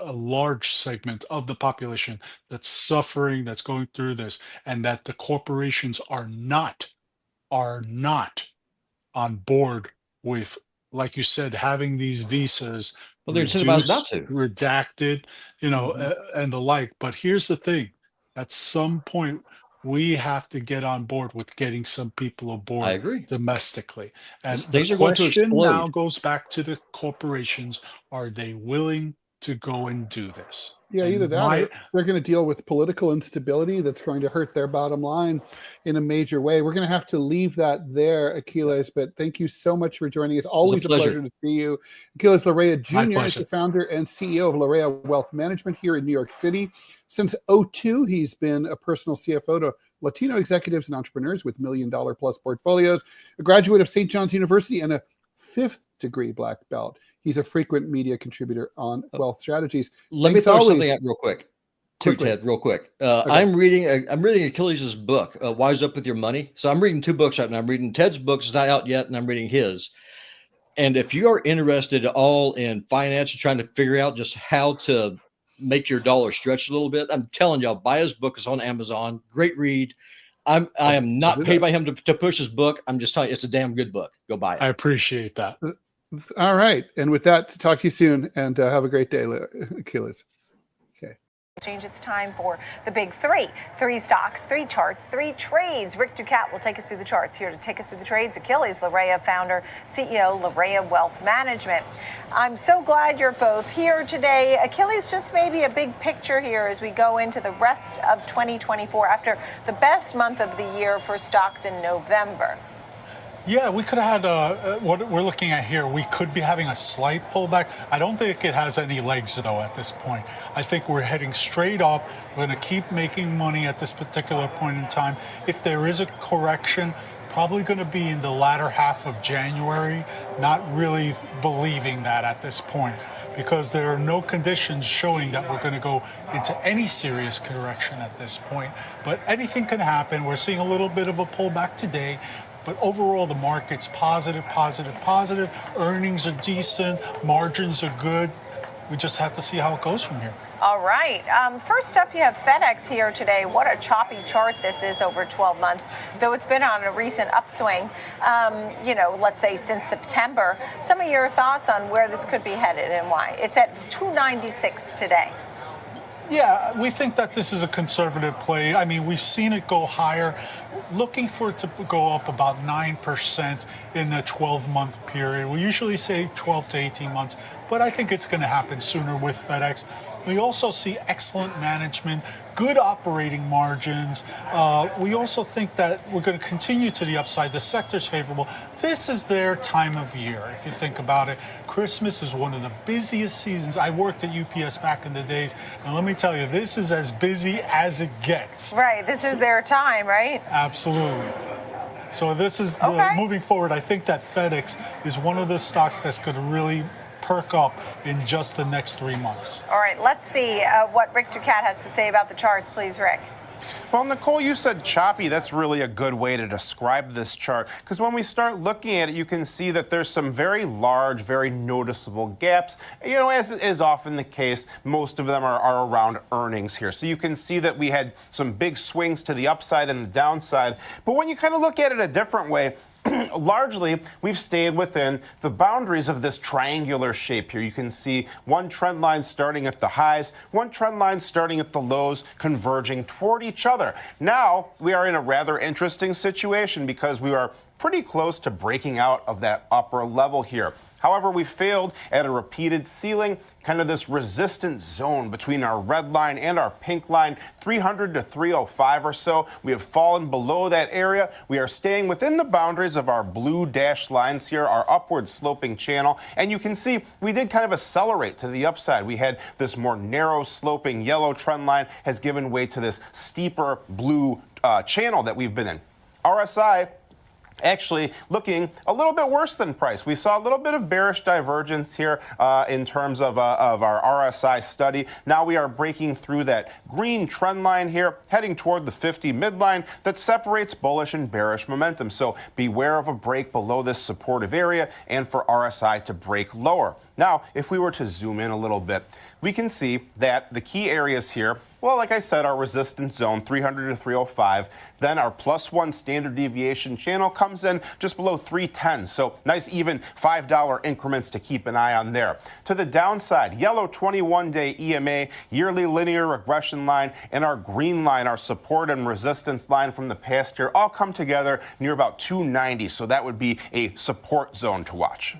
a large segment of the population that's suffering, that's going through this, and that the corporations are not on board with, like you said, having these visas they're incentivized not to, redacted, and the like. But here's the thing: at some point, we have to get on board with getting some people aboard. I agree. Domestically. And things the are going to question explode. now goes back to the corporations. Are they willing to go and do this? Yeah, either that or they're going to deal with political instability that's going to hurt their bottom line in a major way. We're going to have to leave that there, Aquiles, but thank you so much for joining us. Always a pleasure to see you. Aquiles Larrea Jr. is the founder and CEO of Larrea Wealth Management here in New York City. Since 2002, he's been a personal CFO to Latino executives and entrepreneurs with $1 million plus portfolios, a graduate of St. John's University, and a 5th degree black belt. He's a frequent media contributor on wealth strategies. Let me throw something out real quick. Ted, real quick. Okay. I'm reading Achilles' book, Wise Up With Your Money. So I'm reading 2 books right now. I'm reading Ted's book, it's not out yet, and I'm reading his. And if you are interested at all in finance and trying to figure out just how to make your dollar stretch a little bit, I'm telling y'all, buy his book. It's on Amazon. Great read. I am not paid by him to push his book. I'm just telling you, it's a damn good book. Go buy it. I appreciate that. All right. And with that, talk to you soon, and have a great day, Aquiles. Okay. It's time for the big 3. 3 stocks, 3 charts, 3 trades. Rick Ducat will take us through the charts. Here to take us through the trades, Aquiles Larrea, founder, CEO, Larrea Wealth Management. I'm so glad you're both here today. Aquiles, just maybe a big picture here as we go into the rest of 2024 after the best month of the year for stocks in November. Yeah, we could have had what we're looking at here. We could be having a slight pullback. I don't think it has any legs, though, at this point. I think we're heading straight up. We're going to keep making money at this particular point in time. If there is a correction, probably going to be in the latter half of January, not really believing that at this point, because there are no conditions showing that we're going to go into any serious correction at this point. But anything can happen. We're seeing a little bit of a pullback today. But overall, the market's positive, positive, positive. Earnings are decent. Margins are good. We just have to see how it goes from here. All right. First up, you have FedEx here today. What a choppy chart this is over 12 months, though it's been on a recent upswing, let's say since September. Some of your thoughts on where this could be headed and why. It's at 296 today. Yeah, we think that this is a conservative play. I mean, we've seen it go higher, looking for it to go up about 9% in a 12-month period. We usually say 12 to 18 months, but I think it's going to happen sooner with FedEx. We also see excellent management, good operating margins. We also think that we're going to continue to the upside. The sector's favorable. This is their time of year, if you think about it. Christmas is one of the busiest seasons. I worked at UPS back in the days, and let me tell you, this is as busy as it gets. Right, this is their time, right? Absolutely. So this is, okay. Moving forward, I think that FedEx is one of the stocks that's going to really perk up in just the next 3 months. All right, let's see what Rick Ducat has to say about the charts, please, Rick. Well, Nicole, you said choppy. That's really a good way to describe this chart, because when we start looking at it, you can see that there's some very large, very noticeable gaps. You know, as is often the case, most of them are around earnings here. So you can see that we had some big swings to the upside and the downside. But when you kind of look at it a different way, largely, we've stayed within the boundaries of this triangular shape here. You can see one trend line starting at the highs, one trend line starting at the lows, converging toward each other. Now, we are in a rather interesting situation because we are pretty close to breaking out of that upper level here. However, we failed at a repeated ceiling, kind of this resistance zone between our red line and our pink line, 300 to 305 or so. We have fallen below that area. We are staying within the boundaries of our blue dashed lines here, our upward sloping channel. And you can see we did kind of accelerate to the upside. We had this more narrow sloping yellow trend line has given way to this steeper blue channel that we've been in. RSI actually looking a little bit worse than price. We saw a little bit of bearish divergence here in terms of our RSI study. Now we are breaking through that green trend line here, heading toward the 50 midline that separates bullish and bearish momentum. So beware of a break below this supportive area and for RSI to break lower. Now, if we were to zoom in a little bit, we can see that the key areas here, well, like I said, our resistance zone, 300 to 305. Then our +1 standard deviation channel comes in just below 310. So nice even $5 increments to keep an eye on there. To the downside, yellow 21-day EMA, yearly linear regression line, and our green line, our support and resistance line from the past year, all come together near about 290. So that would be a support zone to watch.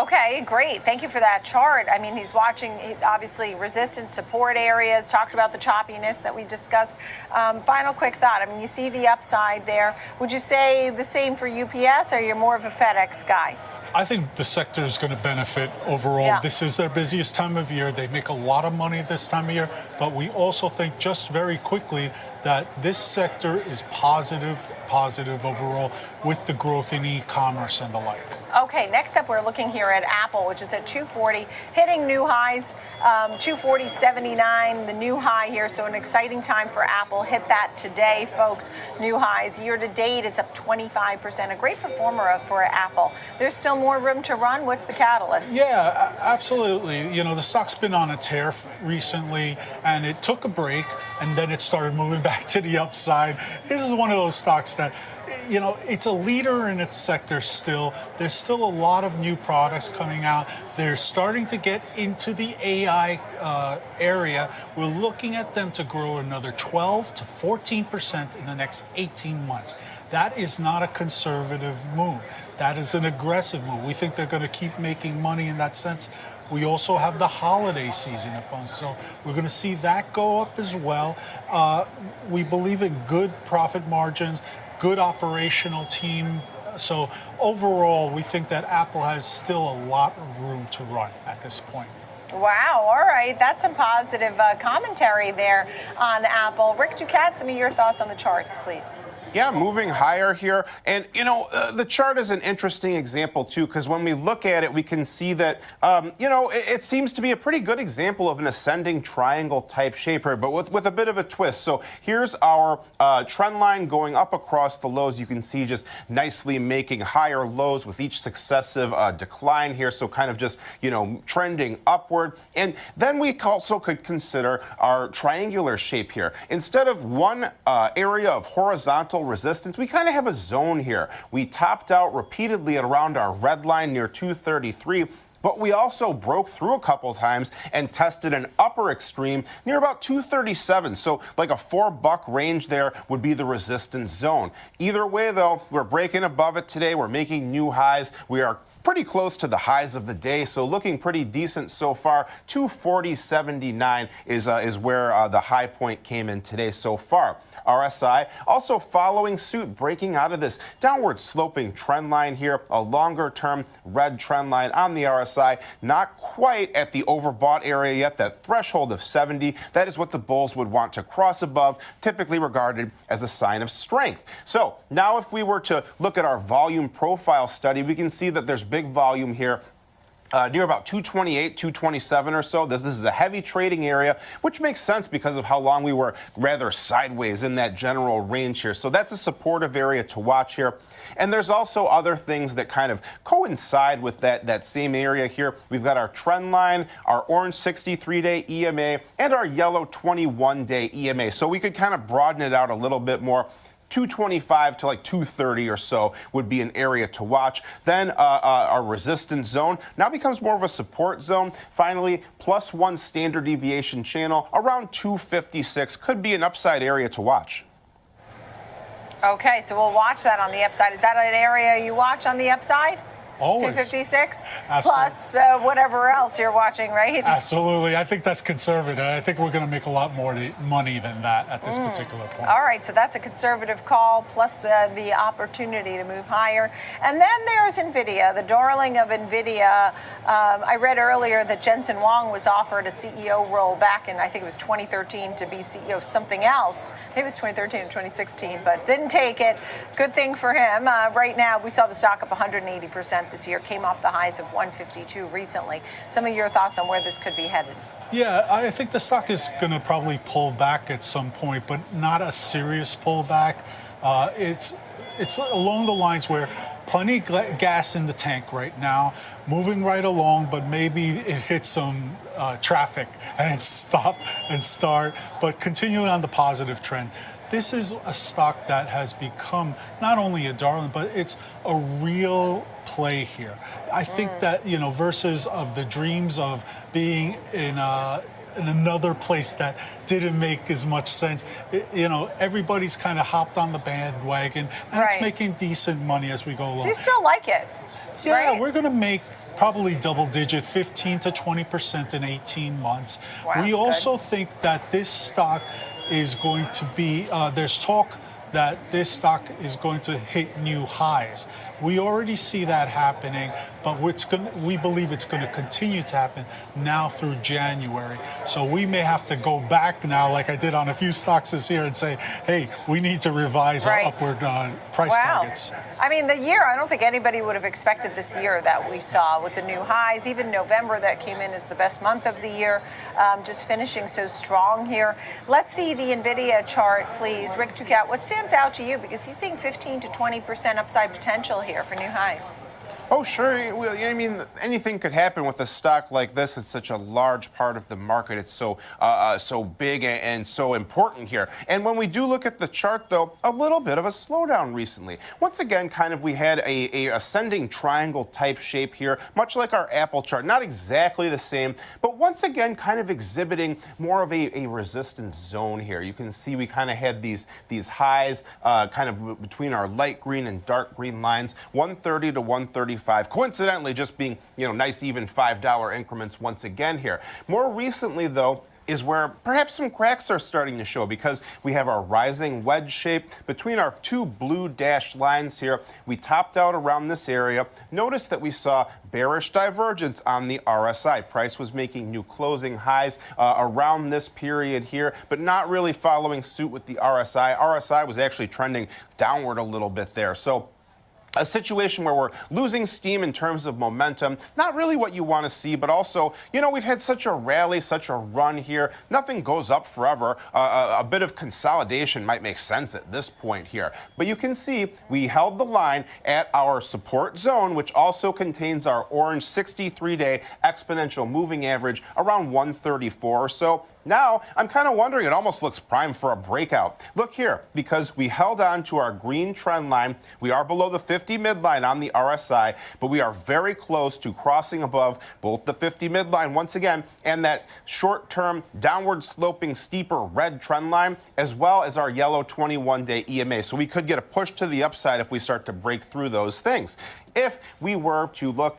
Okay, great. Thank you for that chart. I mean, he's watching, obviously, resistance, support areas, talked about the choppiness that we discussed. Final quick thought. I mean, you see the upside there. Would you say the same for UPS, or you're more of a FedEx guy? I think the sector is going to benefit overall. Yeah. This is their busiest time of year. They make a lot of money this time of year, but we also think just very quickly that this sector is positive overall with the growth in e-commerce and the like. Okay, next up we're looking here at Apple, which is at 240, hitting new highs, 240.79, the new high here. So an exciting time for Apple. Hit that today, folks. New highs. Year to date, it's up 25%. A great performer for Apple. There's still more room to run. What's the catalyst? Yeah, absolutely. You know, the stock's been on a tear recently, and it took a break, and then it started moving back to the upside. This is one of those stocks that, you know, it's a leader in its sector still. There's still a lot of new products coming out. They're starting to get into the AI area. We're looking at them to grow another 12 to 14% in the next 18 months. That is not a conservative move. That is an aggressive move. We think they're going to keep making money in that sense. We also have the holiday season upon, so we're going to see that go up as well. We believe in good profit margins. good operational team. So overall, we think that Apple has still a lot of room to run at this point. Wow. All right. That's some positive commentary there on Apple. Rick Ducat, some of your thoughts on the charts, please. Yeah, moving higher here. And, the chart is an interesting example, too, because when we look at it, we can see that, it seems to be a pretty good example of an ascending triangle type shape here, but with a bit of a twist. So here's our trend line going up across the lows. You can see just nicely making higher lows with each successive decline here. So kind of just, trending upward. And then we also could consider our triangular shape here. Instead of one area of horizontal resistance, we kind of have a zone here. We topped out repeatedly at around our red line near 233, but we also broke through a couple times and tested an upper extreme near about 237. So like a $4 range there would be the resistance zone. Either way, though, we're breaking above it today. We're making new highs. We are pretty close to the highs of the day, so looking pretty decent so far. 240.79 is where the high point came in today so far. RSI also following suit, breaking out of this downward sloping trend line here, a longer term red trend line on the RSI, not quite at the overbought area yet, that threshold of 70. That is what the bulls would want to cross above, typically regarded as a sign of strength. So now if we were to look at our volume profile study, we can see that there's big volume here. Near about 228, 227 or so. This is a heavy trading area, which makes sense because of how long we were rather sideways in that general range here. So that's a supportive area to watch here. And there's also other things that kind of coincide with that same area here. We've got our trend line, our orange 63-day EMA, and our yellow 21-day EMA. So we could kind of broaden it out a little bit more. 225 to like 230 or so would be an area to watch. Then our resistance zone now becomes more of a support zone. Finally, +1 standard deviation channel around 256 could be an upside area to watch. Okay, so we'll watch that on the upside. Is that an area you watch on the upside? Always. 256 Absolutely. plus whatever else you're watching, right? Absolutely. I think that's conservative. I think we're going to make a lot more money than that at this particular point. All right, so that's a conservative call, plus the opportunity to move higher. And then there's NVIDIA, the darling of NVIDIA. I read earlier that Jensen Huang was offered a CEO role back in, I think it was 2013, to be CEO of something else. Maybe it was 2013 or 2016, but didn't take it. Good thing for him. Right now, we saw the stock up 180% this year, came off the highs of 152 recently. Some of your thoughts on where this could be headed? Yeah, I think the stock is going to probably pull back at some point, but not a serious pullback. It's along the lines where plenty gas in the tank right now, moving right along, but maybe it hits some traffic and it stop and start, but continuing on the positive trend. This is a stock that has become not only a darling, but it's a real play here. I think that, versus of the dreams of being in another place that didn't make as much sense, everybody's kind of hopped on the bandwagon, and Right. it's making decent money as we go along. So you still like it? Yeah, right? We're going to make probably double digit, 15 to 20% in 18 months. Wow, We good. also think that this stock is going to be, there's talk that this stock is going to hit new highs. We already see that happening, but we believe it's going to continue to happen now through January. So we may have to go back now, like I did on a few stocks this year, and say, hey, we need to revise our Right. upward price Wow. targets. I mean, the year, I don't think anybody would have expected this year that we saw with the new highs. Even November, that came in as the best month of the year, just finishing so strong here. Let's see the NVIDIA chart, please. Rick Ducat, what stands out to you? Because he's seeing 15 to 20% upside potential here for new highs. Oh, sure. Well, I mean, anything could happen with a stock like this. It's such a large part of the market. It's so big and so important here. And when we do look at the chart, though, a little bit of a slowdown recently. Once again, kind of we had a ascending triangle type shape here, much like our Apple chart. Not exactly the same, but once again, kind of exhibiting more of a resistance zone here. You can see we kind of had these highs kind of between our light green and dark green lines, 130 to 135. Coincidentally, just being nice even $5 increments once again here. More recently, though, is where perhaps some cracks are starting to show, because we have our rising wedge shape between our two blue dashed lines here. We topped out around this area. Notice that we saw bearish divergence on the RSI. Price was making new closing highs around this period here, but not really following suit with the RSI. RSI was actually trending downward a little bit there. So a situation where we're losing steam in terms of momentum, not really what you want to see, but also, you know, we've had such a rally, such a run here. Nothing goes up forever. A bit of consolidation might make sense at this point here. But you can see we held the line at our support zone, which also contains our orange 63-day exponential moving average around 134 or so. Now, I'm kind of wondering, it almost looks prime for a breakout. Look here, because we held on to our green trend line. We are below the 50 midline on the RSI, but we are very close to crossing above both the 50 midline once again and that short-term downward sloping steeper red trend line, as well as our yellow 21-day EMA. So we could get a push to the upside if we start to break through those things. If we were to look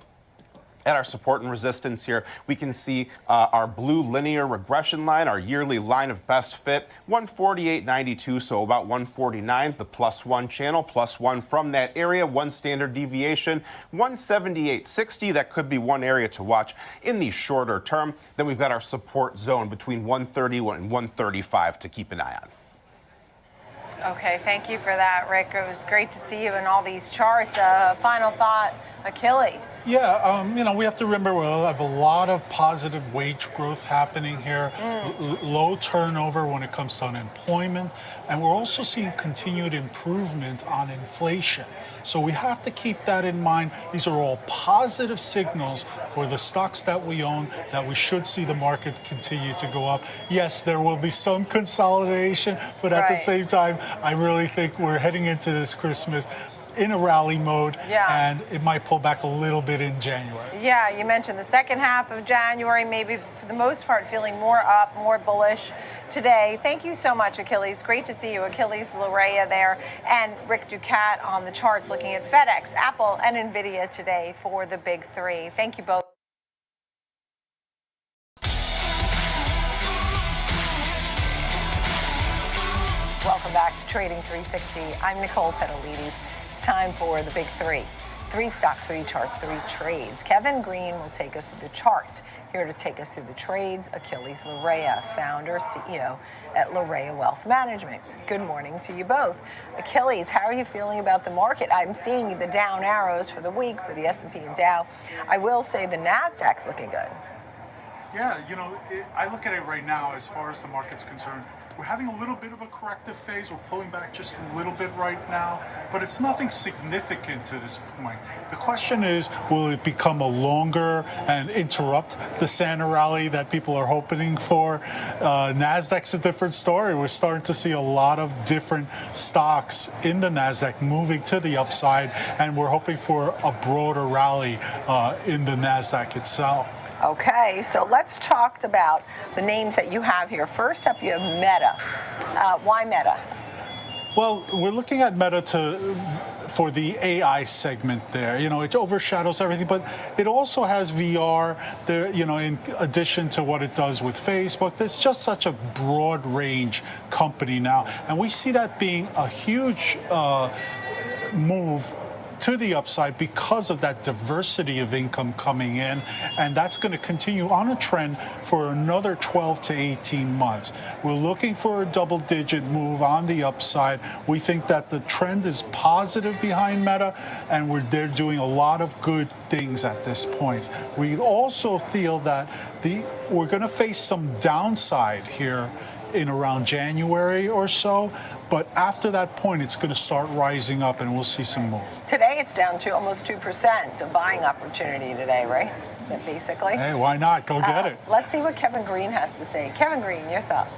at our support and resistance here, we can see our blue linear regression line, our yearly line of best fit, 148.92, so about 149, the +1 channel, +1 from that area, one standard deviation, 178.60, that could be one area to watch in the shorter term. Then we've got our support zone between 131 and 135 to keep an eye on. Okay, thank you for that, Rick. It was great to see you in all these charts. Final thought, Achilles. Yeah, you know, we have to remember we'll have a lot of positive wage growth happening here, low turnover when it comes to unemployment, and we're also seeing continued improvement on inflation. So we have to keep that in mind. These are all positive signals for the stocks that we own, that we should see the market continue to go up. Yes, there will be some consolidation, but at the same time, I really think we're heading into this Christmas in a rally mode, and it might pull back a little bit in January. Yeah, you mentioned the second half of January, maybe for the most part feeling more up, more bullish today. Thank you so much, Achilles. Great to see you. Aquiles Larrea there, and Rick Ducat on the charts looking at FedEx, Apple, and NVIDIA today for the big three. Thank you both. Welcome back to Trading 360. I'm Nicole Petalides. It's time for the big three. 3 stocks, 3 charts, 3 trades. Kevin Green will take us through the charts. Here to take us through the trades, Aquiles Larrea, founder, CEO at Larrea Wealth Management. Good morning to you both. Aquiles, how are you feeling about the market? I'm seeing the down arrows for the week for the S&P and Dow. I will say the Nasdaq's looking good. Yeah, you know, I look at it right now as far as the market's concerned. We're having a little bit of a corrective phase. We're pulling back just a little bit right now, but it's nothing significant to this point. The question is, will it become a longer and interrupt the Santa rally that people are hoping for? Nasdaq's a different story. We're starting to see a lot of different stocks in the Nasdaq moving to the upside, and we're hoping for a broader rally in the Nasdaq itself. Okay, so let's talk about the names that you have here. First up, you have Meta. Why Meta? Well, we're looking at Meta for the AI segment there. You know, it overshadows everything, but it also has VR there, you know, in addition to what it does with Facebook. There's just such a broad range company now. And we see that being a huge move to the upside because of that diversity of income coming in, and that's going to continue on a trend for another 12 to 18 months. We're looking for a double-digit move on the upside. We think that the trend is positive behind Meta, and they're doing a lot of good things at this point. We also feel that we're going to face some downside here in around January or so, but after that point, it's going to start rising up, and we'll see some move. Today, it's down to almost 2%, so buying opportunity today, right? Is that basically? Hey, why not? Go get it. Let's see what Kevin Green has to say. Kevin Green, your thoughts?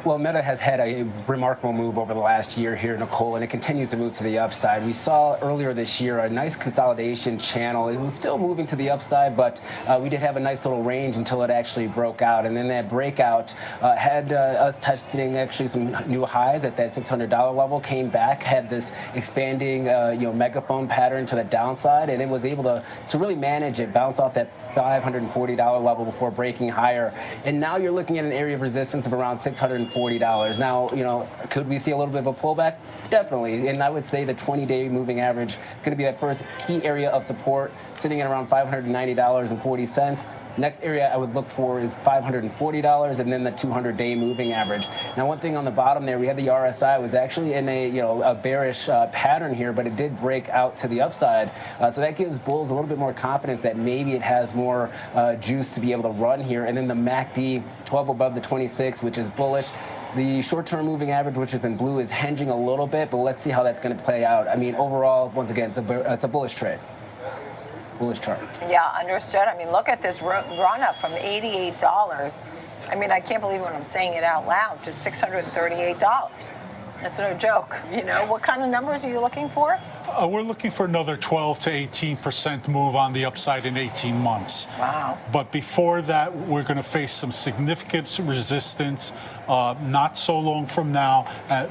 Well, Meta has had a remarkable move over the last year here, Nicole, and it continues to move to the upside. We saw earlier this year a nice consolidation channel. It was still moving to the upside, but we did have a nice little range until it actually broke out. And then that breakout had us testing actually some new highs at that $600 level, came back, had this expanding megaphone pattern to the downside, and it was able to really manage it, bounce off that $540 level before breaking higher. And now you're looking at an area of resistance of around $640. Now, could we see a little bit of a pullback? Definitely. And I would say the 20-day moving average going to be that first key area of support, sitting at around $590.40. Next area I would look for is $540, and then the 200-day moving average. Now, one thing on the bottom there, we had the RSI was actually in a bearish pattern here, but it did break out to the upside. So that gives bulls a little bit more confidence that maybe it has more juice to be able to run here. And then the MACD 12 above the 26, which is bullish. The short-term moving average, which is in blue, is hinging a little bit, but let's see how that's going to play out. I mean, overall, once again, it's a bullish trade. Bullish chart. Yeah, understood. I mean, look at this run up from $88. I mean, I can't believe when I'm saying it out loud, to $638. That's no joke. What kind of numbers are you looking for? We're looking for another 12 to 18% move on the upside in 18 months. Wow. But before that, we're going to face some significant resistance not so long from now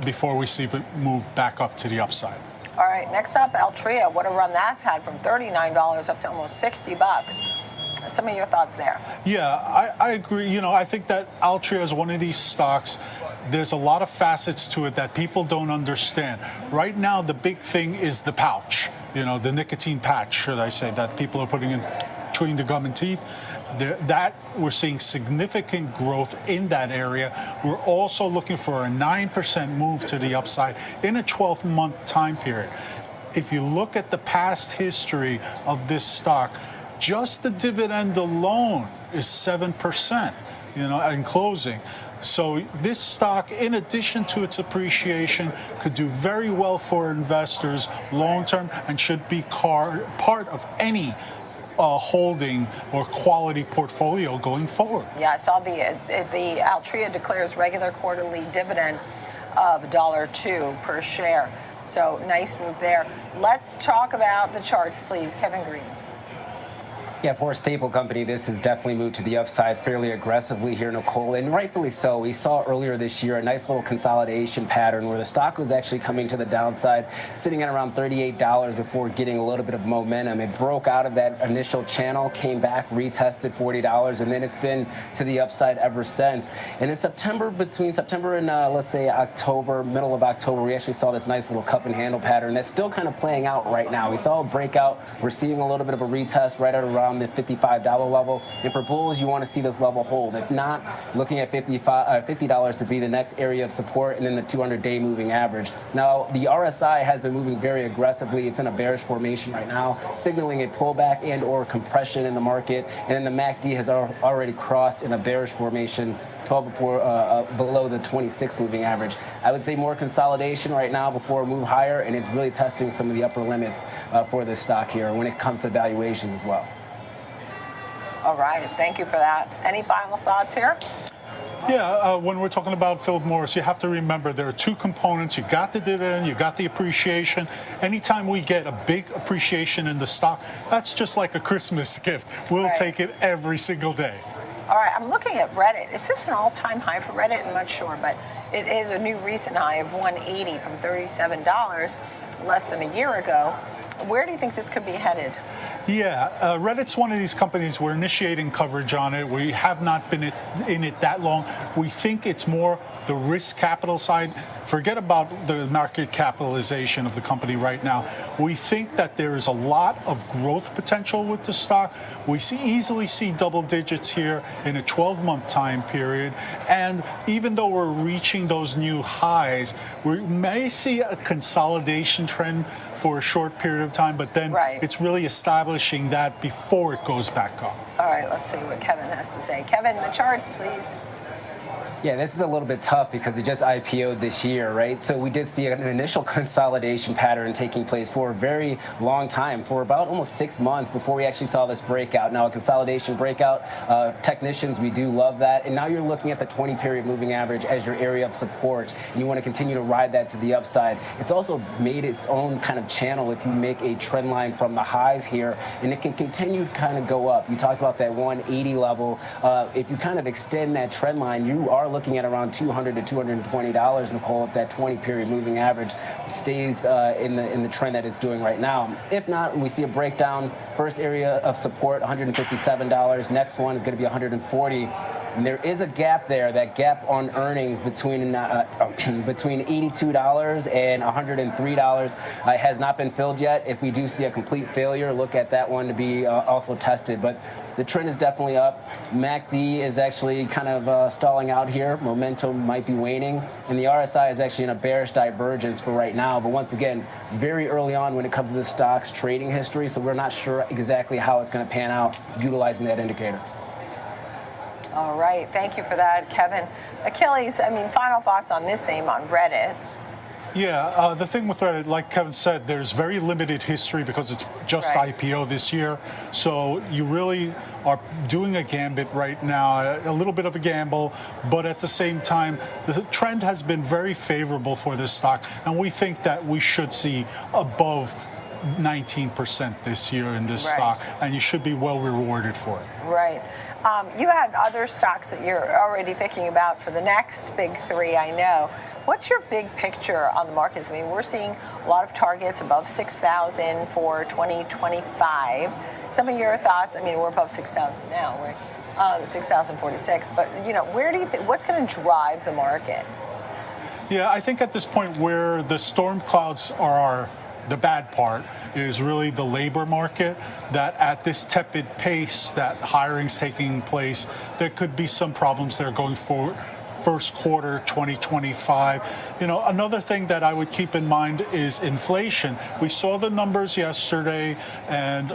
before we see it move back up to the upside. All right, next up, Altria. What a run that's had from $39 up to almost $60. Some of your thoughts there. Yeah, I agree. I think that Altria is one of these stocks. There's a lot of facets to it that people don't understand. Right now, the big thing is the pouch, the nicotine patch, should I say, that people are putting in between the gum and teeth. That we're seeing significant growth in that area. We're also looking for a 9% move to the upside in a 12-month time period. If you look at the past history of this stock, just the dividend alone is 7%, in closing. So this stock, in addition to its appreciation, could do very well for investors long-term and should be part of any holding or quality portfolio going forward. Yeah, I saw the Altria declares regular quarterly dividend of $1.02 per share. So nice move there. Let's talk about the charts, please. Kevin Green. Yeah, for a staple company, this has definitely moved to the upside fairly aggressively here, Nicole, and rightfully so. We saw earlier this year a nice little consolidation pattern where the stock was actually coming to the downside, sitting at around $38 before getting a little bit of momentum. It broke out of that initial channel, came back, retested $40, and then it's been to the upside ever since. And in September, between September and let's say October, middle of October, we actually saw this nice little cup and handle pattern that's still kind of playing out right now. We saw a breakout. We're seeing a little bit of a retest right at around the $55 level, and for bulls you want to see this level hold. If not, looking at $50 to be the next area of support, and then the 200-day moving average. Now the RSI has been moving very aggressively. It's in a bearish formation right now, signaling a pullback and or compression in the market, and then the MACD has already crossed in a bearish formation 12 below the 26 moving average. I would say more consolidation right now before a move higher, and it's really testing some of the upper limits for this stock here when it comes to valuations as well. All right, thank you for that. Any final thoughts here? Yeah, when we're talking about Philip Morris, you have to remember there are two components. You got the dividend, you got the appreciation. Anytime we get a big appreciation in the stock, that's just like a Christmas gift. We'll take it every single day. All right, I'm looking at Reddit. Is this an all-time high for Reddit? I'm not sure, but it is a new recent high of $180 from $37 less than a year ago. Where do you think this could be headed? Yeah, Reddit's one of these companies. We're initiating coverage on it. We have not been in it that long. We think it's more the risk capital side. Forget about the market capitalization of the company right now. We think that there is a lot of growth potential with the stock. We easily see double digits here in a 12-month time period. And even though we're reaching those new highs, we may see a consolidation trend for a short period of time, but then it's really establishing that before it goes back up. All right, let's see what Kevin has to say. Kevin, the charts, please. Yeah, this is a little bit tough because it just IPO'd this year, right? So we did see an initial consolidation pattern taking place for a very long time, for about almost 6 months before we actually saw this breakout. Now, a consolidation breakout, technicians, we do love that. And now you're looking at the 20-period moving average as your area of support, and you want to continue to ride that to the upside. It's also made its own kind of channel if you make a trend line from the highs here, and it can continue to kind of go up. You talked about that 180 level. If you kind of extend that trend line, you are looking at around $200 to $220, Nicole, if that 20-period moving average stays in the trend that it's doing right now. If not, we see a breakdown. First area of support, $157. Next one is going to be $140. And there is a gap there. That gap on earnings between between $82 and $103 has not been filled yet. If we do see a complete failure, look at that one to be also tested. But the trend is definitely up. MACD is actually kind of stalling out here. Momentum might be waning. And the RSI is actually in a bearish divergence for right now. But once again, very early on when it comes to the stock's trading history, so we're not sure exactly how it's going to pan out utilizing that indicator. All right. Thank you for that, Kevin. Achilles, I mean, final thoughts on this name on Reddit. Yeah, the thing with Reddit, like Kevin said, there's very limited history because it's just IPO this year. So you really are doing a gambit right now, a little bit of a gamble, but at the same time, the trend has been very favorable for this stock, and we think that we should see above 19% this year in this stock, and you should be well rewarded for it. Right. You have other stocks that you're already thinking about for the next big three, I know. What's your big picture on the markets? I mean, we're seeing a lot of targets above 6,000 for 2025. Some of your thoughts, I mean, we're above 6,000 now, we're 6,046, but, you know, where do you think, what's going to drive the market? Yeah, I think at this point where the storm clouds are the bad part is really the labor market, that at this tepid pace that hiring's taking place, there could be some problems there going forward. First quarter 2025. You know, another thing that I would keep in mind is inflation. We saw the numbers yesterday, and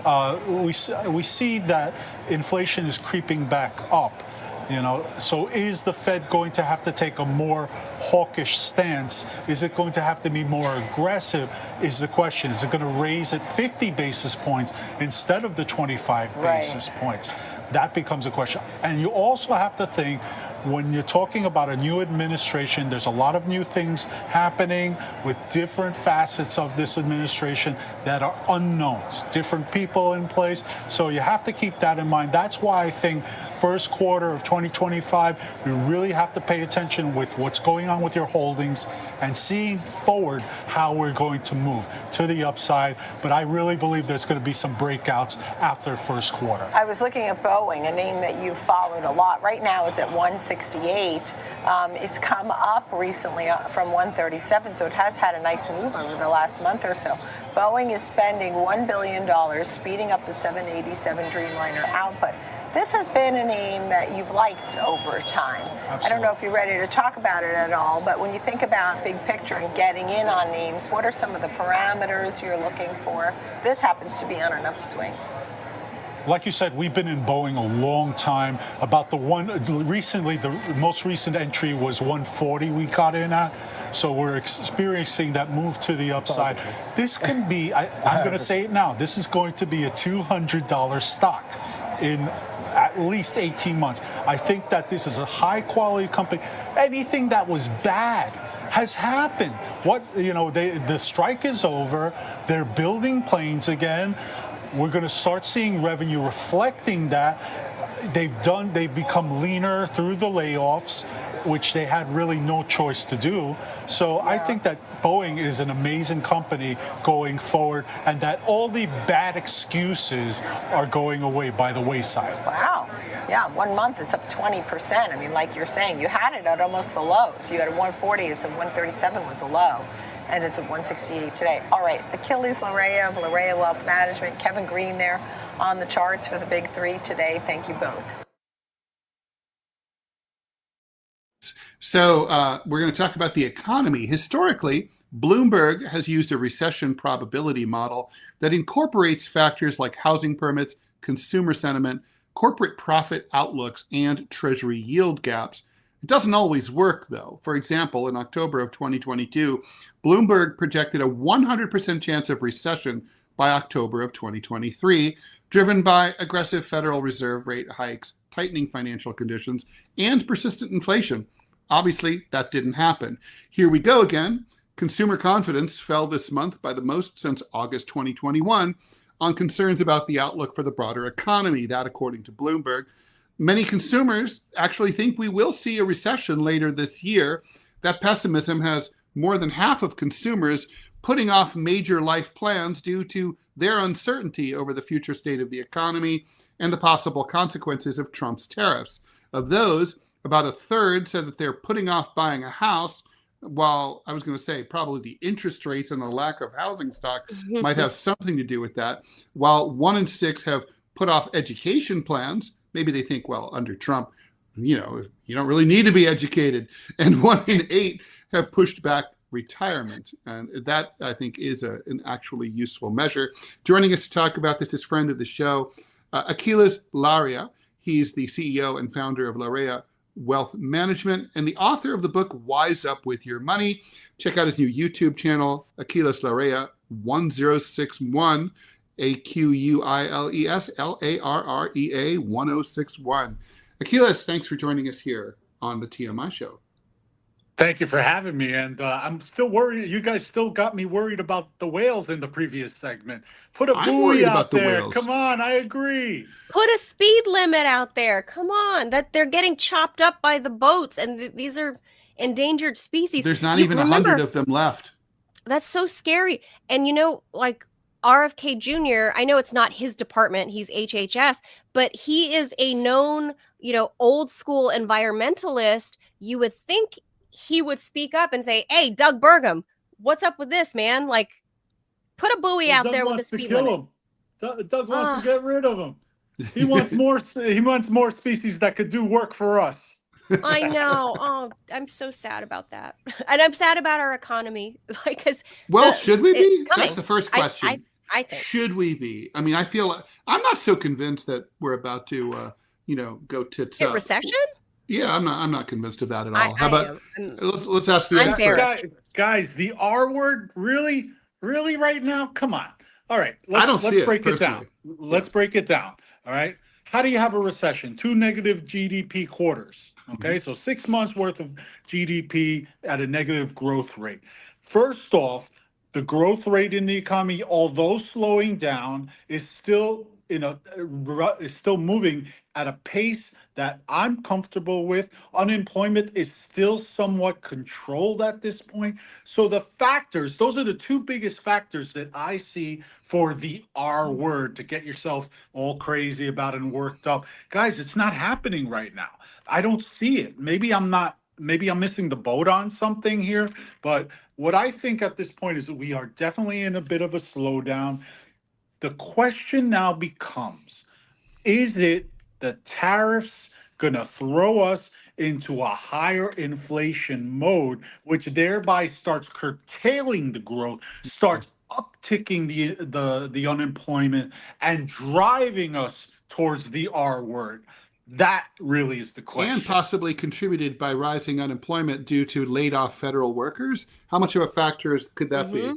we see that inflation is creeping back up. You know, so is the Fed going to have to take a more hawkish stance? Is it going to have to be more aggressive is the question. Is it going to raise it 50 basis points instead of the 25 basis points? That becomes a question. And you also have to think, when you're talking about a new administration, there's a lot of new things happening with different facets of this administration that are unknowns, different people in place. So you have to keep that in mind. That's why I think first quarter of 2025, you really have to pay attention with what's going on with your holdings and seeing forward how we're going to move to the upside. But I really believe there's going to be some breakouts after first quarter. I was looking at Boeing, a name that you've followed a lot. Right now it's at 168. It's come up recently from 137, so it has had a nice move over the last month or so. Boeing is spending $1 billion speeding up the 787 Dreamliner output. This has been a name that you've liked over time. Absolutely. I don't know if you're ready to talk about it at all, but when you think about big picture and getting in on names, what are some of the parameters you're looking for? This happens to be on an upswing. Like you said, we've been in Boeing a long time. About the most recent entry was 140 we got in at. So we're experiencing that move to the upside. This can be, I'm going to say it now, this is going to be a $200 stock in at least 18 months. I think that this is a high quality company. Anything that was bad has happened. The strike is over. They're building planes again. We're going to start seeing revenue reflecting that. They've become leaner through the layoffs, which they had really no choice to do. So I think that Boeing is an amazing company going forward, and that all the bad excuses are going away by the wayside. Wow. Yeah, 1 month it's up 20%. I mean, like you're saying, you had it at almost the lows. You had a 140, it's at 137 was the low. And it's at 168 today. All right, Aquiles Larrea of Larrea Wealth Management, Kevin Green there on the charts for the big three today. Thank you both. So we're going to talk about the economy. Historically, Bloomberg has used a recession probability model that incorporates factors like housing permits, consumer sentiment, corporate profit outlooks, and treasury yield gaps. It doesn't always work, though. For example, in October of 2022, Bloomberg projected a 100% chance of recession by October of 2023, driven by aggressive Federal Reserve rate hikes, tightening financial conditions, and persistent inflation. Obviously, that didn't happen. Here we go again. Consumer confidence fell this month by the most since August 2021 on concerns about the outlook for the broader economy, that according to Bloomberg. Many consumers actually think we will see a recession later this year. That pessimism has more than half of consumers putting off major life plans due to their uncertainty over the future state of the economy and the possible consequences of Trump's tariffs. Of those, about a third said that they're putting off buying a house, while I was going to say probably the interest rates and the lack of housing stock might have something to do with that, while 1 in 6 have put off education plans. Maybe they think, well, under Trump, you don't really need to be educated. And 1 in 8 have pushed back retirement. And that, I think, is an actually useful measure. Joining us to talk about this is friend of the show, Aquiles Larrea. He's the CEO and founder of Larrea Wealth Management and the author of the book, Wise Up With Your Money. Check out his new YouTube channel, Aquiles Larrea 1061. Aquiles Larrea 1061. Aquiles, thanks for joining us here on the TMI show. Thank you for having me. And I'm still worried. You guys still got me worried about the whales in the previous segment. Put a buoy out there. Come on, I agree. Put a speed limit out there. Come on. That they're getting chopped up by the boats, and these are endangered species. There's not even 100 of them left. That's so scary. And like RFK Jr., I know it's not his department, he's HHS, but he is a known, old school environmentalist. You would think he would speak up and say, hey, Doug Burgum, what's up with this, man? Like, put a buoy out there with a speed limit. Doug wants to get rid of him. He wants more. He wants more species that could do work for us. I know. Oh, I'm so sad about that, and I'm sad about our economy. Should we be? That's the first question. I think. Should we be? I mean, I feel I'm not so convinced that we're about to, go tits up. Recession? Yeah, I'm not convinced of that at all. How about let's ask the expert. Guys, the R word, really right now? Come on. All right, let's break it down. Let's break it down. All right. How do you have a recession? 2 negative GDP quarters. Okay, so 6 months worth of GDP at a negative growth rate. First off, the growth rate in the economy, although slowing down, is still moving at a pace that I'm comfortable with. Unemployment is still somewhat controlled at this point. So the factors, those are the 2 biggest factors that I see for the R word to get yourself all crazy about and worked up. Guys, it's not happening right now. I don't see it. Maybe I'm missing the boat on something here, but what I think at this point is that we are definitely in a bit of a slowdown. The question now becomes, is it the tariffs going to throw us into a higher inflation mode, which thereby starts curtailing the growth, starts upticking the unemployment and driving us towards the R word? That really is the question. And possibly contributed by rising unemployment due to laid off federal workers. How much of a factor could that be?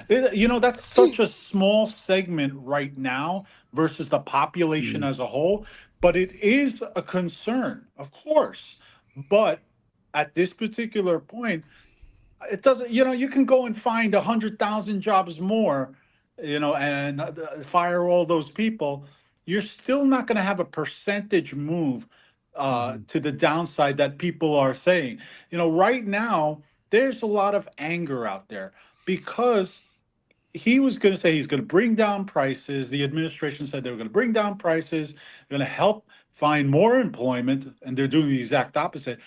That's such a small segment right now versus the population as a whole, but it is a concern, of course. But at this particular point, it doesn't, you can go and find 100,000 jobs more, and fire all those people. You're still not going to have a percentage move to the downside that people are saying. Right now, there's a lot of anger out there because he was going to say he's going to bring down prices. The administration said they were going to bring down prices, they're going to help find more employment, and they're doing the exact opposite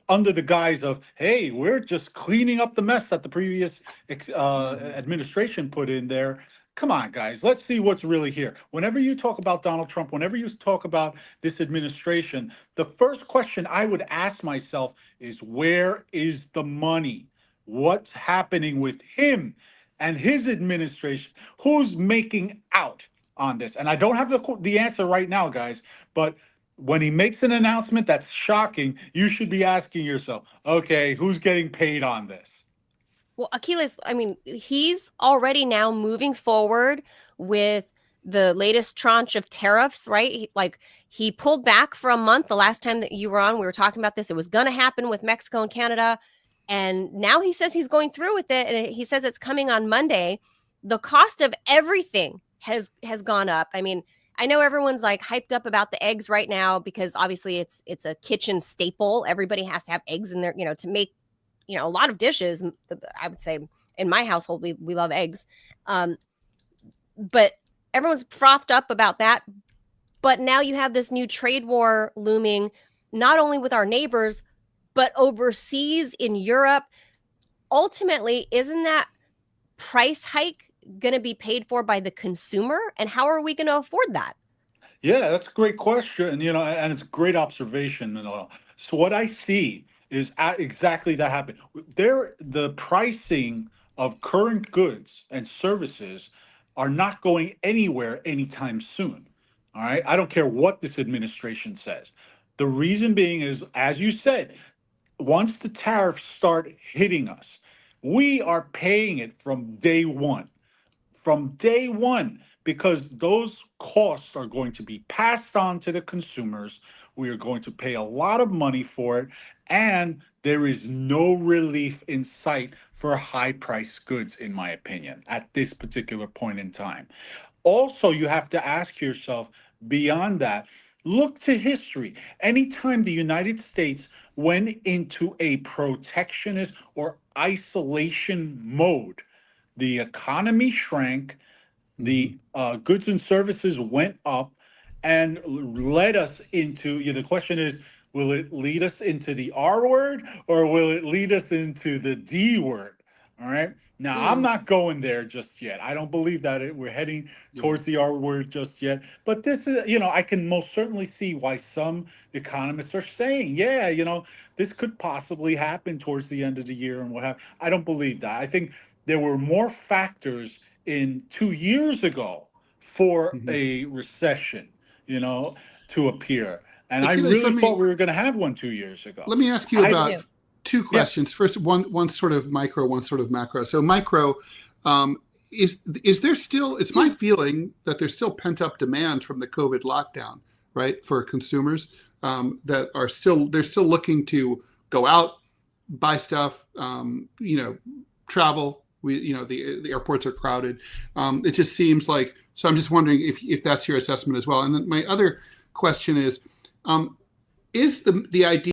under the guise of, hey, we're just cleaning up the mess that the previous administration put in there. Come on, guys, let's see what's really here. Whenever you talk about Donald Trump, whenever you talk about this administration, the first question I would ask myself is, where is the money? What's happening with him and his administration? Who's making out on this? And I don't have the answer right now, guys, but when he makes an announcement that's shocking, you should be asking yourself, okay, who's getting paid on this? Well, Aquiles, I mean, he's already now moving forward with the latest tranche of tariffs, right? He pulled back for a month. The last time that you were on, we were talking about this. It was going to happen with Mexico and Canada. And now he says he's going through with it. And he says it's coming on Monday. The cost of everything has gone up. I mean, I know everyone's like hyped up about the eggs right now because obviously it's a kitchen staple. Everybody has to have eggs in there, to make, a lot of dishes. I would say in my household, we love eggs. But everyone's frothed up about that. But now you have this new trade war looming, not only with our neighbors, but overseas in Europe. Ultimately, isn't that price hike going to be paid for by the consumer? And how are we going to afford that? Yeah, that's a great question, and it's a great observation. So what I see is exactly that happen. The pricing of current goods and services are not going anywhere anytime soon. All right. I don't care what this administration says. The reason being is, as you said, once the tariffs start hitting us, we are paying it from day one. From day one, because those costs are going to be passed on to the consumers. We are going to pay a lot of money for it, and there is no relief in sight for high-priced goods, in my opinion, at this particular point in time. Also, you have to ask yourself, beyond that, look to history. Anytime the United States went into a protectionist or isolation mode, the economy shrank, the goods and services went up, and led us into, the question is, will it lead us into the R word or will it lead us into the D word? All right. Now, I'm not going there just yet. I don't believe that we're heading towards the R word just yet. But this is, I can most certainly see why some economists are saying, this could possibly happen towards the end of the year and what have. I don't believe that. I think there were more factors in 2 years ago for a recession, to appear. And I Aquiles, really thought we were going to have one 2 years ago. Let me ask you about two questions. First, one sort of micro, one sort of macro. So micro, is there still, it's my feeling that there's still pent up demand from the COVID lockdown, right? For consumers that are they're still looking to go out, buy stuff, travel. The airports are crowded. It just seems like, so I'm just wondering if that's your assessment as well. And then my other question is the idea